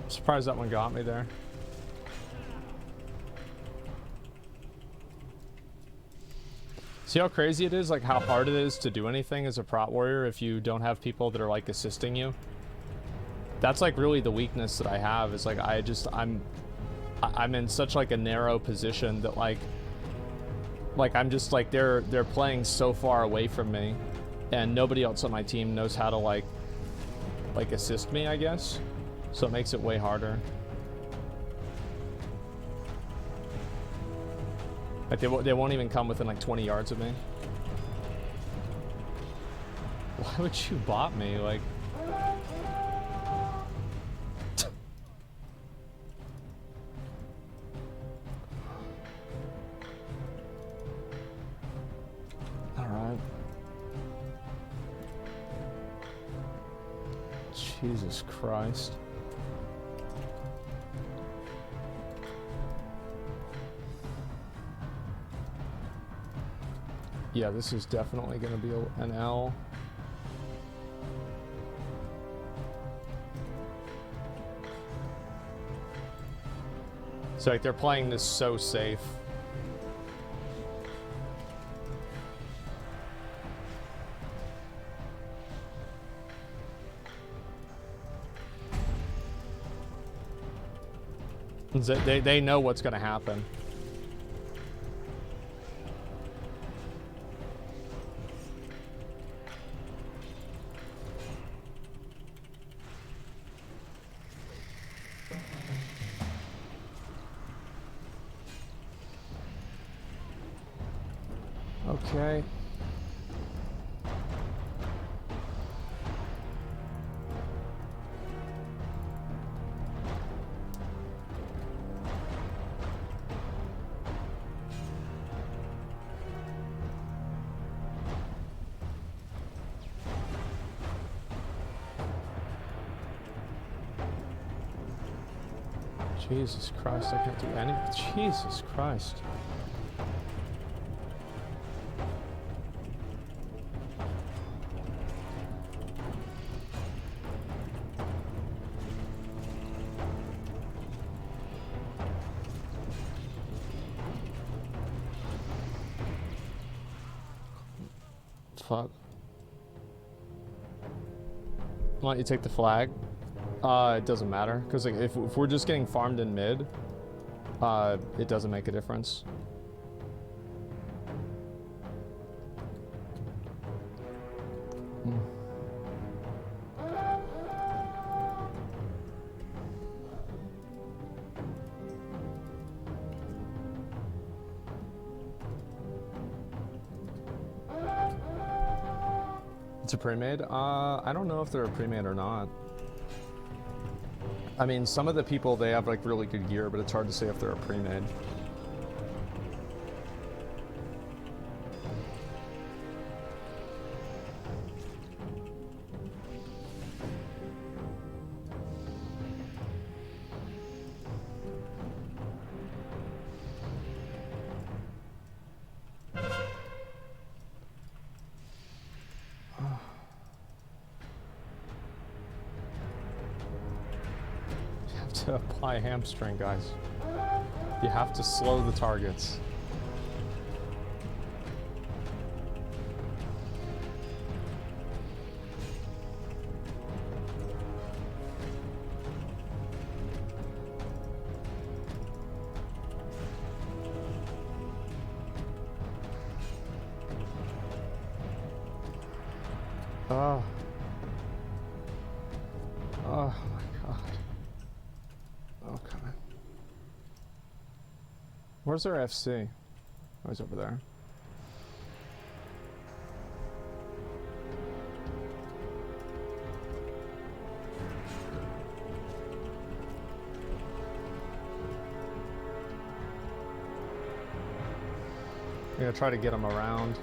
Surprised that one got me there. See how crazy it is? Like how hard it is to do anything as a prot warrior if you don't have people that are like assisting you. That's like really the weakness that I have, is like I'm in such like a narrow position that like I'm just like they're playing so far away from me and nobody else on my team knows how to like assist me, I guess. So it makes it way harder. Like they won't even come within like 20 yards of me. Why would you bot me? Like... Alright. Jesus Christ. Yeah, this is definitely going to be an L. So like they're playing this so safe. They know what's going to happen. Okay. Jesus Christ, I can't do any. Jesus Christ. Fuck. Why don't you take the flag? It doesn't matter, because like, if we're just getting farmed in mid, it doesn't make a difference. It's a pre-made? I don't know if they're a pre-made or not. I mean, some of the people, they have like really good gear, but it's hard to say if they're a pre-made. To apply hamstring, guys. You have to slow the targets. Oh. Oh my god. Okay. Where's our FC? Oh, he's over there. I'm gonna try to get him around.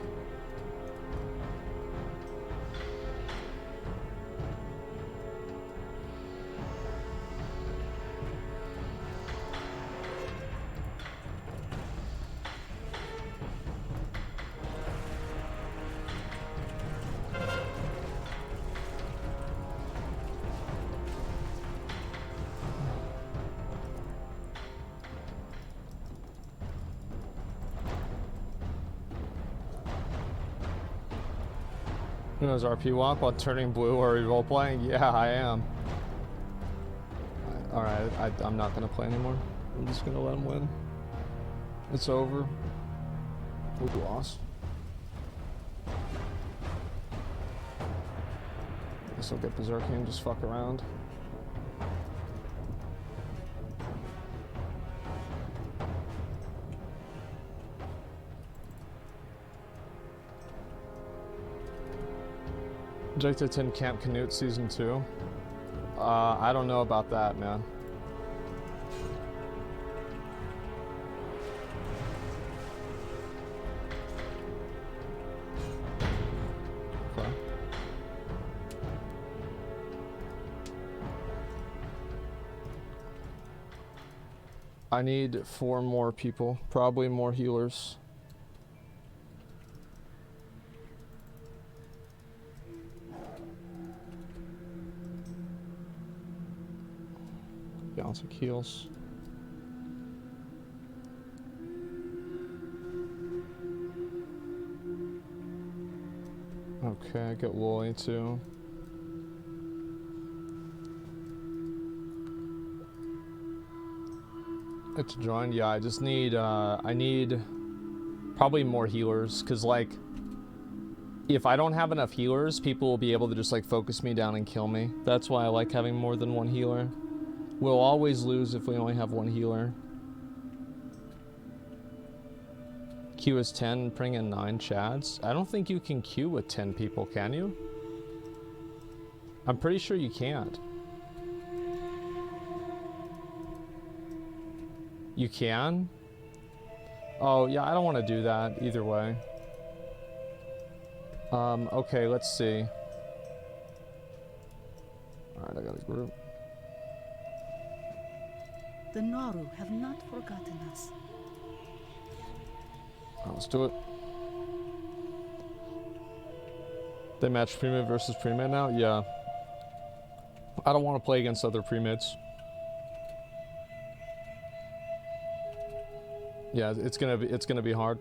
Who knows RP walk while turning blue or role playing? Yeah, I am. Alright, I'm not gonna play anymore. I'm just gonna let him win. It's over. We lost. Guess I'll get Berserky and just fuck around. Jake to 10 Camp Canute Season 2. I don't know about that, man. Okay. I need 4 more people, probably more healers. Balance of heals. Okay, I get Wooly too. It's joined. Yeah, I just need I need probably more healers, because like if I don't have enough healers, people will be able to just like focus me down and kill me. That's why I like having more than one healer. We'll always lose if we only have one healer. Q is 10, bring in 9 chads. I don't think you can queue with 10 people, can you? I'm pretty sure you can't. You can? Oh, yeah, I don't want to do that either way. Okay, let's see. Alright, I got a group. The Naru have not forgotten us. Oh, let's do it. They match pre-mid versus pre-mid now? Yeah. I don't want to play against other pre-mids. Yeah, it's gonna be hard.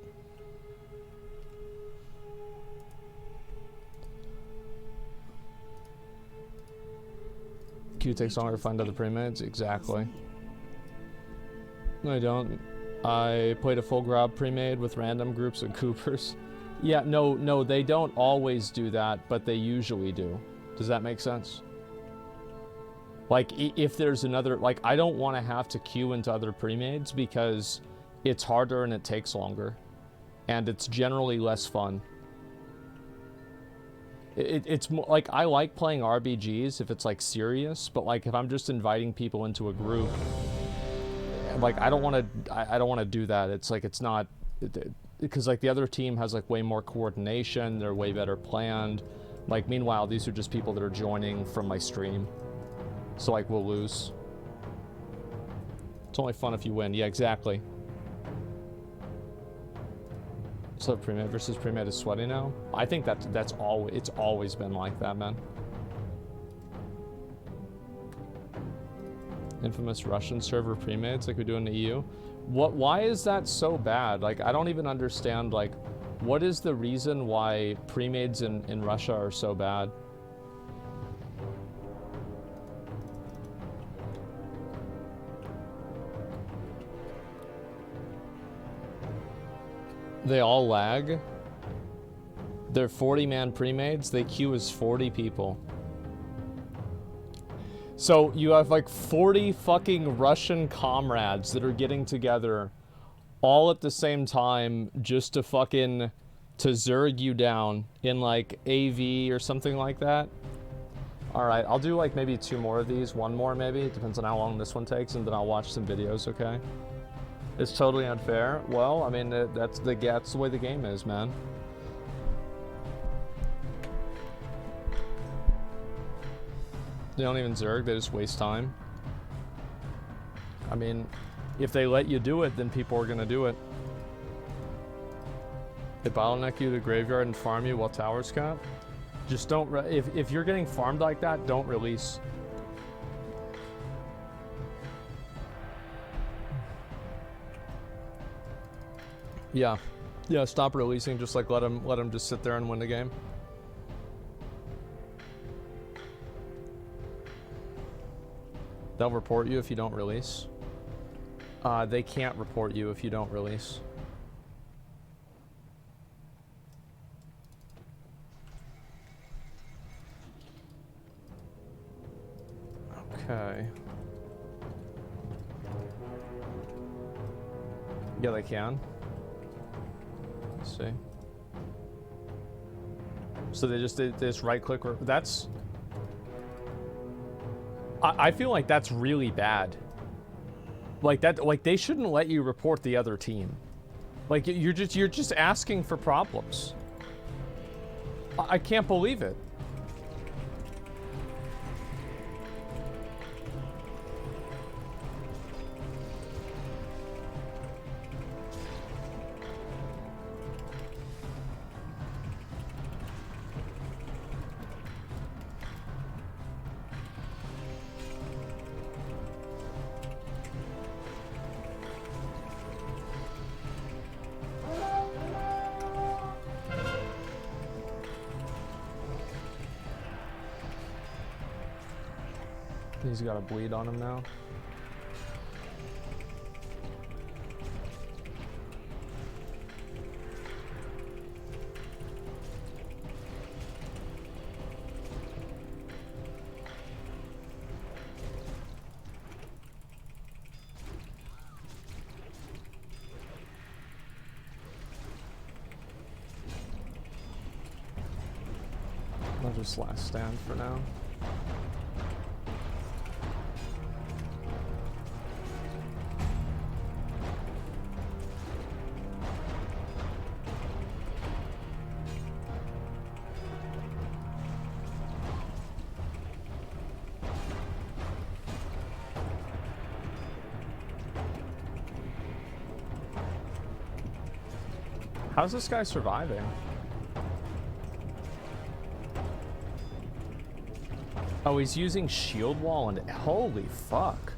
queue takes longer to find other premates. Exactly. No, I don't. I played a full grab pre-made with random groups of Coopers. Yeah, no, they don't always do that, but they usually do. Does that make sense? Like, if there's another... Like, I don't want to have to queue into other pre-mades because it's harder and it takes longer. And it's generally less fun. It's more... Like, I like playing RBGs if it's, like, serious, but, like, if I'm just inviting people into a group... Like, I don't want to do that. It's, like, it's not... Because, like, the other team has, like, way more coordination. They're way better planned. Like, meanwhile, these are just people that are joining from my stream. So, like, we'll lose. It's only fun if you win. Yeah, exactly. So, pre-made versus pre-made is sweaty now? I think that's always... It's always been like that, man. Infamous Russian server pre-mades like we do in the EU. Why is that so bad? Like, I don't even understand, like, what is the reason why pre-mades in Russia are so bad? They all lag. They're 40-man pre-mades. They queue as 40 people. So you have like 40 fucking Russian comrades that are getting together all at the same time just to fucking to Zerg you down in like AV or something like that. Alright, I'll do like maybe 2 more of these, 1 more maybe. It depends on how long this one takes, and then I'll watch some videos, okay? It's totally unfair. Well, I mean, that's the way the game is, man. They don't even Zerg, they just waste time. I mean, if they let you do it, then people are gonna do it. They bottleneck you to the graveyard and farm you while towers cap. Just don't, if you're getting farmed like that, don't release. Yeah, stop releasing, just like let them just sit there and win the game. They'll report you if you don't release. They can't report you if you don't release. Okay. Yeah, they can. Let's see. So they just right click. That's... I feel like that's really bad. Like that, like they shouldn't let you report the other team. Like you're just asking for problems. I can't believe it. He's got a bleed on him now. I'll just last stand for now. How's this guy surviving? Oh, he's using shield wall and holy fuck.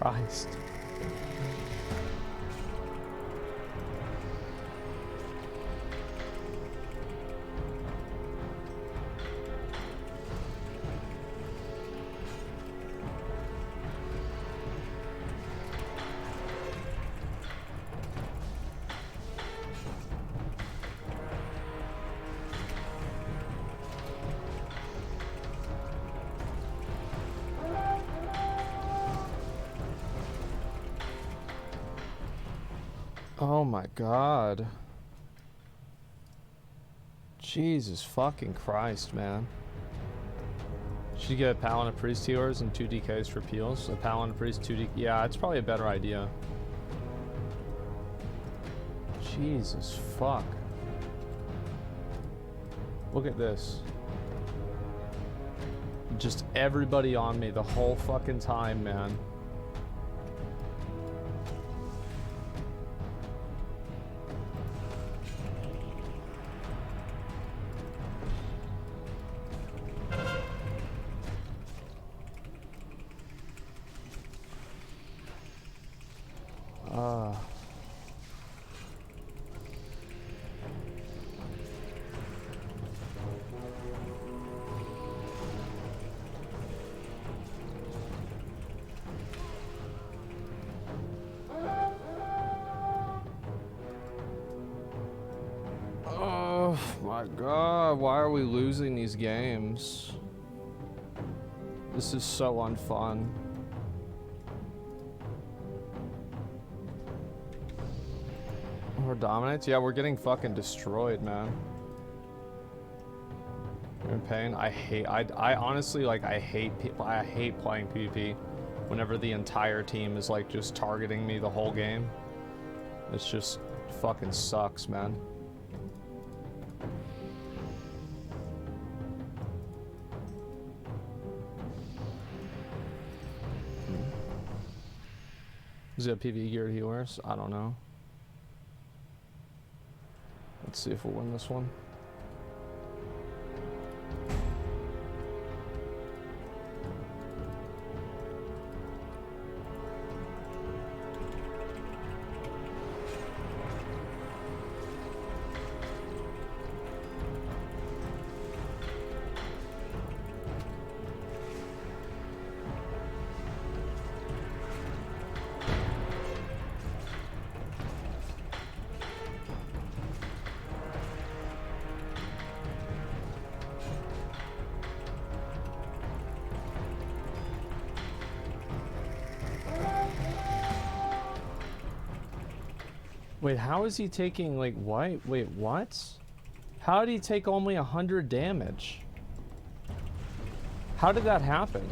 Christ. Oh my god. Jesus fucking Christ, man. Should you get a Paladin and Priest healers and 2 DKs for peels? A Paladin and Priest, 2 DK. Yeah, it's probably a better idea. Jesus fuck. Look at this. Just everybody on me the whole fucking time, man. Oh my god, why are we losing these games? This is so unfun. We're dominant? Yeah, we're getting fucking destroyed, man. You're in pain? I honestly, like, I hate playing PvP whenever the entire team is, like, just targeting me the whole game. It's just fucking sucks, man. Is it PvE geared healers? I don't know. Let's see if we'll win this one. Wait, how is he taking, like, what? Wait, what? How did he take only 100 damage? How did that happen?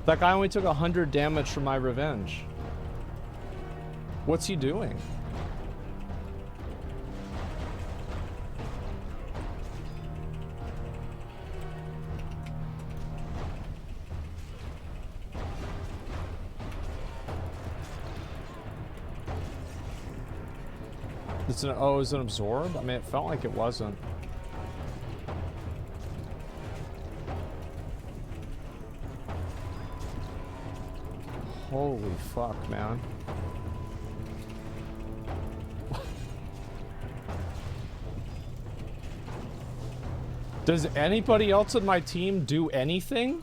That guy only took 100 damage from my revenge. What's he doing? It's an, oh, is it absorb? I mean, it felt like it wasn't. Holy fuck, man. Does anybody else on my team do anything?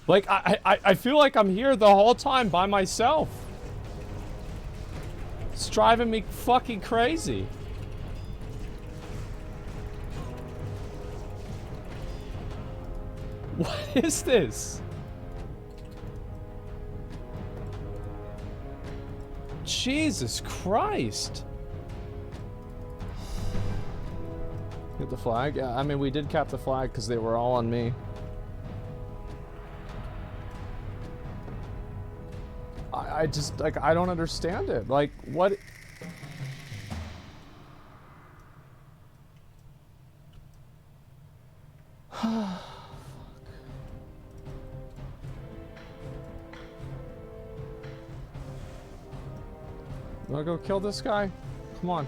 Like, I feel like I'm here the whole time by myself. It's driving me fucking crazy. What is this? Jesus Christ. Get the flag? Yeah, I mean, we did cap the flag because they were all on me. I just, like, I don't understand it. Like, what? Wanna go kill this guy? Come on.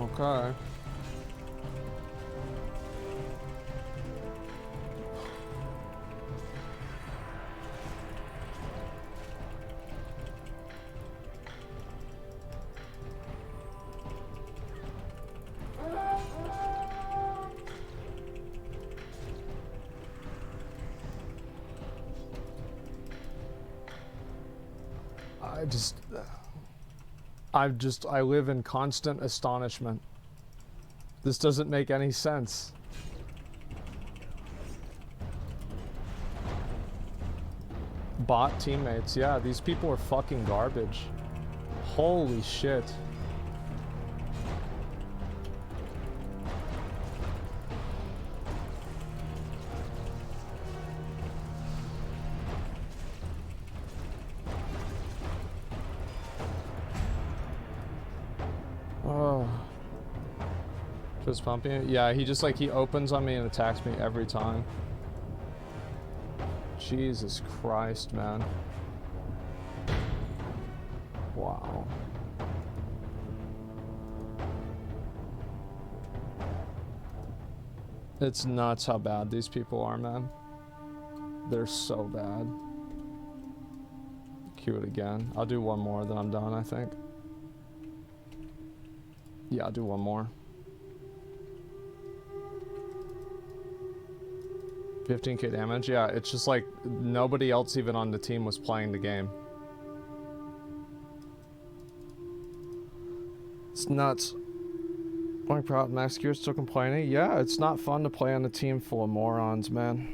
Okay. I live in constant astonishment. This doesn't make any sense. Bot teammates, yeah, these people are fucking garbage. Holy shit. Oh. Just pumping it? Yeah, he just like, he opens on me and attacks me every time. Jesus Christ, man. Wow. It's nuts how bad these people are, man. They're so bad. Cue it again. I'll do one more, then I'm done, I think. Yeah, I'll do one more. 15k damage? Yeah, it's just like nobody else even on the team was playing the game. It's nuts. My proud Max Gear's still complaining? Yeah, it's not fun to play on a team full of morons, man.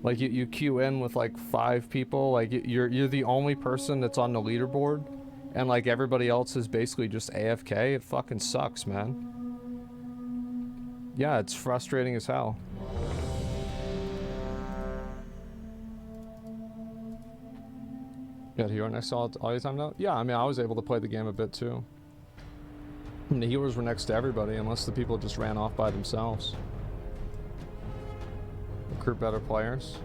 Like you queue in with like 5 people, like you're the only person that's on the leaderboard, and like everybody else is basically just AFK. It fucking sucks, man. Yeah, it's frustrating as hell. Yeah, hero next to all your time now? Yeah, I mean, I was able to play the game a bit too. I mean, the healers were next to everybody, unless the people just ran off by themselves. Recruit better players.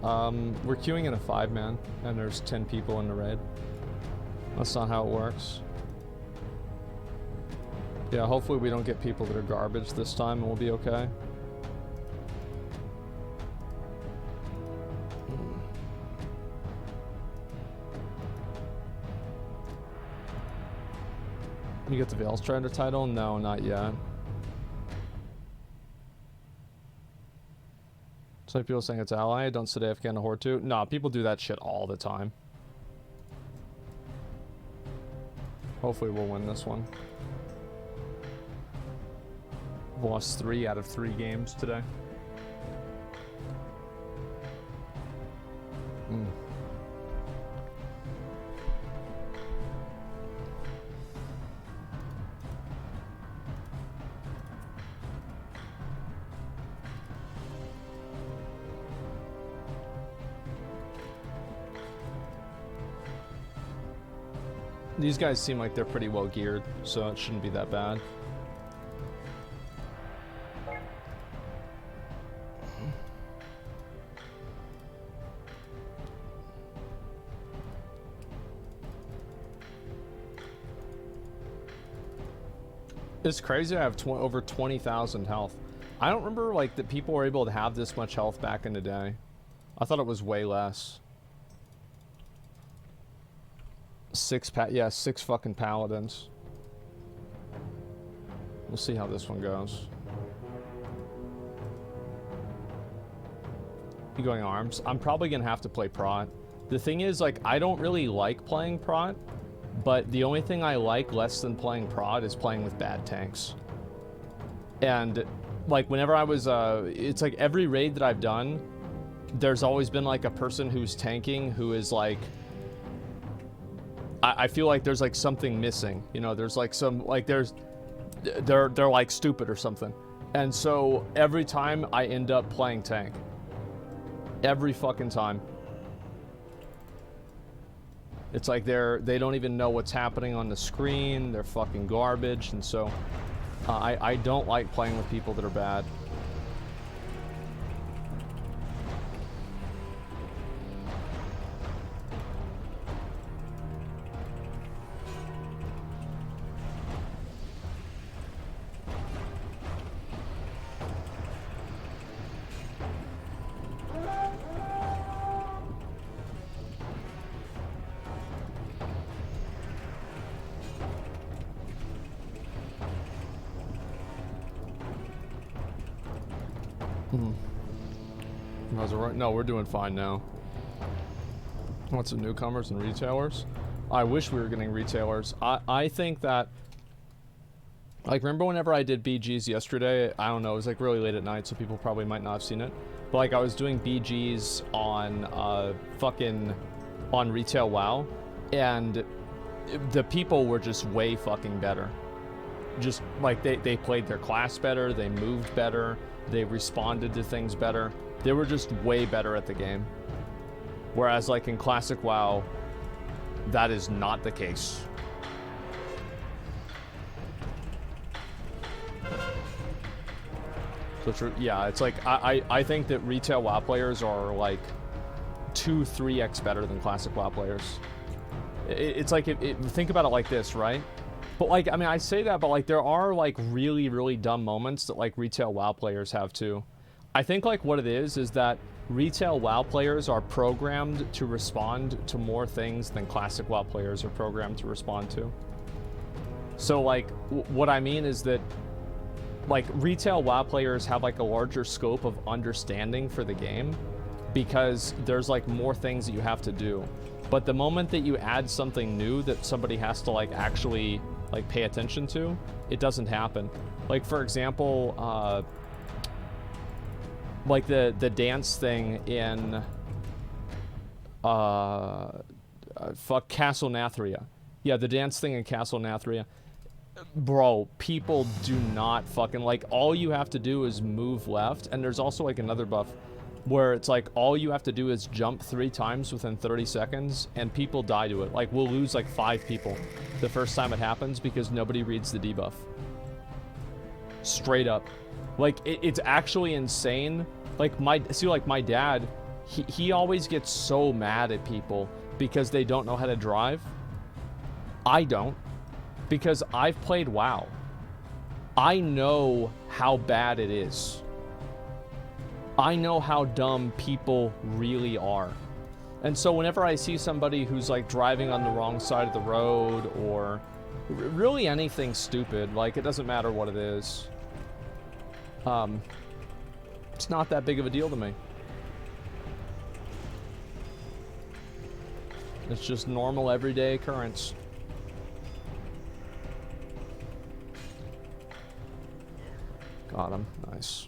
We're queuing in a 5-man, and there's 10 people in the raid. That's not how it works. Yeah, hopefully we don't get people that are garbage this time, and we'll be okay. You get the Veil Strider title? No, not yet. Some people saying it's ally. Don't sit AFK in a horde too. Nah, people do that shit all the time. Hopefully we'll win this one. We've lost 3 out of 3 games today. These guys seem like they're pretty well geared, so it shouldn't be that bad. It's crazy. I have over 20,000 health. I don't remember like that people were able to have this much health back in the day. I thought it was way less. 6 fucking paladins. We'll see how this one goes. You going arms? I'm probably gonna have to play prot. The thing is, like, I don't really like playing prot, but the only thing I like less than playing prot is playing with bad tanks. And like whenever I was it's like every raid that I've done, there's always been like a person who's tanking who is like, I feel like there's like something missing, you know, there's like some, like they're like stupid or something. And so every time I end up playing tank. Every fucking time. It's like they don't even know what's happening on the screen, they're fucking garbage, and so I don't like playing with people that are bad. How's it right? No, we're doing fine now. Want some newcomers and retailers? I wish we were getting retailers. I think that, like, remember whenever I did BGs yesterday? I don't know, it was like really late at night, so people probably might not have seen it. But like, I was doing BGs on on retail WoW, and the people were just way fucking better. Just like they played their class better, they moved better, they responded to things better. They were just way better at the game. Whereas like in classic WoW, that is not the case. So yeah, it's like I think that retail WoW players are like 2-3x better than classic WoW players. It's like think about it like this, right? But like, I mean, I say that, but like there are like really, really dumb moments that like retail WoW players have too. I think like what it is that retail WoW players are programmed to respond to more things than classic WoW players are programmed to respond to. So like, what I mean is that like retail WoW players have like a larger scope of understanding for the game because there's like more things that you have to do. But the moment that you add something new that somebody has to like actually like pay attention to, it doesn't happen. Like for example, like the dance thing in Castle Nathria. Yeah, the dance thing in Castle Nathria. Bro, people do not fucking like, all you have to do is move left, and there's also like another buff where it's like all you have to do is jump 3 times within 30 seconds and people die to it. Like we'll lose like 5 people the first time it happens because nobody reads the debuff. Straight up. Like it's actually insane. Like my dad, he always gets so mad at people because they don't know how to drive. I don't, because I've played WoW. I know how bad it is. I know how dumb people really are. And so whenever I see somebody who's like driving on the wrong side of the road or really anything stupid, like it doesn't matter what it is, it's not that big of a deal to me. It's just normal everyday occurrence. Got him. Nice.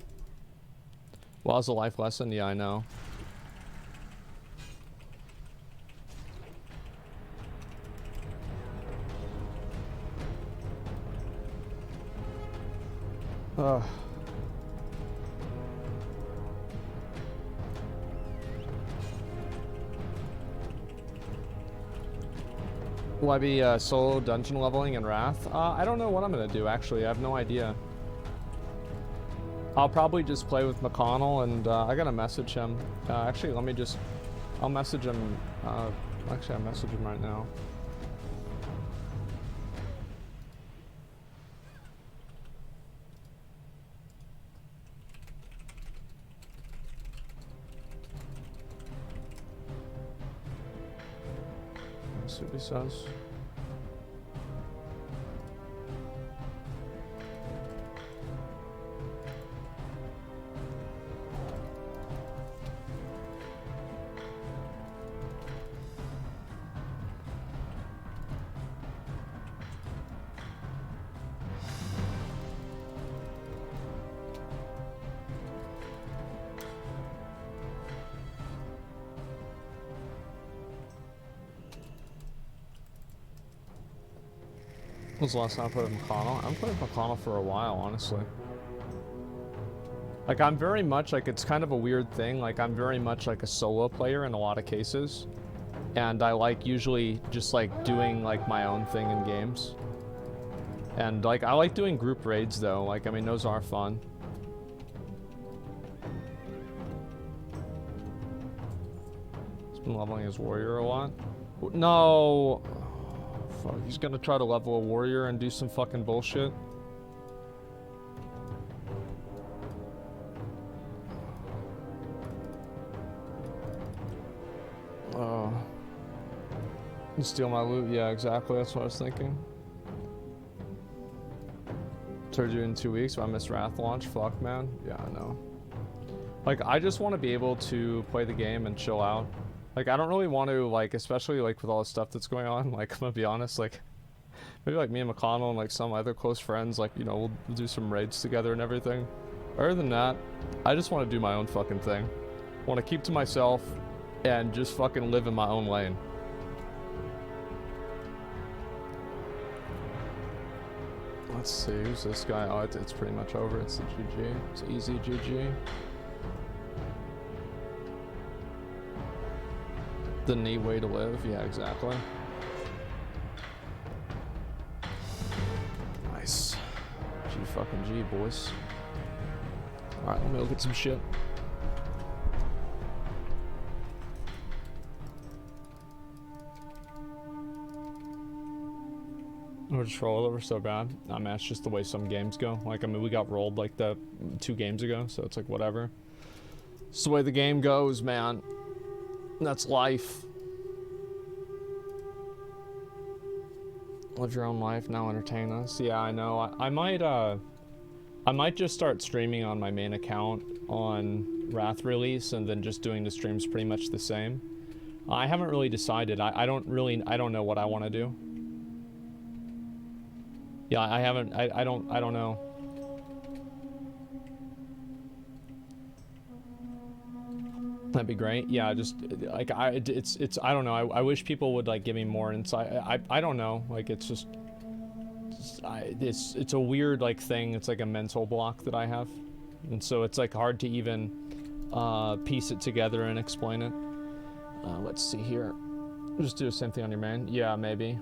Well, as a life lesson, yeah, I know. Will I be solo dungeon leveling in Wrath? I don't know what I'm gonna do, actually. I have no idea. I'll probably just play with McConnell, and I gotta message him. Actually, let me just... I'll message him... actually, I'll message him right now. Let's see what he says. When was the last time I played with McConnell? I haven't played with McConnell for a while, honestly. Like, I'm very much, like, it's kind of a weird thing. Like, I'm very much, like, a solo player in a lot of cases. And I like usually just, like, doing, like, my own thing in games. And, like, I like doing group raids, though. Like, I mean, those are fun. He's been leveling his warrior a lot. No! Fuck, he's gonna try to level a warrior and do some fucking bullshit. Oh. You steal my loot? Yeah, exactly. That's what I was thinking. Told you in 2 weeks if I missed Wrath launch. Fuck, man. Yeah, I know. Like, I just want to be able to play the game and chill out. Like, I don't really want to, like, especially, like, with all the stuff that's going on, like, I'm gonna be honest, like, maybe, like, me and McConnell and, like, some other close friends, like, you know, we'll do some raids together and everything. Other than that, I just want to do my own fucking thing. Want to keep to myself and just fucking live in my own lane. Let's see, who's this guy? Oh, it's pretty much over. It's the GG. It's easy GG. The neat way to live. Yeah, exactly. Nice. G fucking G, boys. Alright, let me look at some shit. We're just rolled over so bad. Nah, man, it's just the way some games go. Like, I mean, we got rolled like the 2 games ago, so it's like whatever. It's the way the game goes, man. That's life. Live your own life, now entertain us. Yeah, I know. I might just start streaming on my main account on Wrath release and then just doing the streams pretty much the same. I haven't really decided. I don't know what I want to do. Yeah, I haven't, I don't know. That'd be great. Yeah, just, like, I don't know, I wish people would, like, give me more insight. I don't know, like, it's just, it's a weird, like, thing. It's like a mental block that I have. And so it's, like, hard to even, piece it together and explain it. Let's see here. Just do the same thing on your main. Yeah, maybe.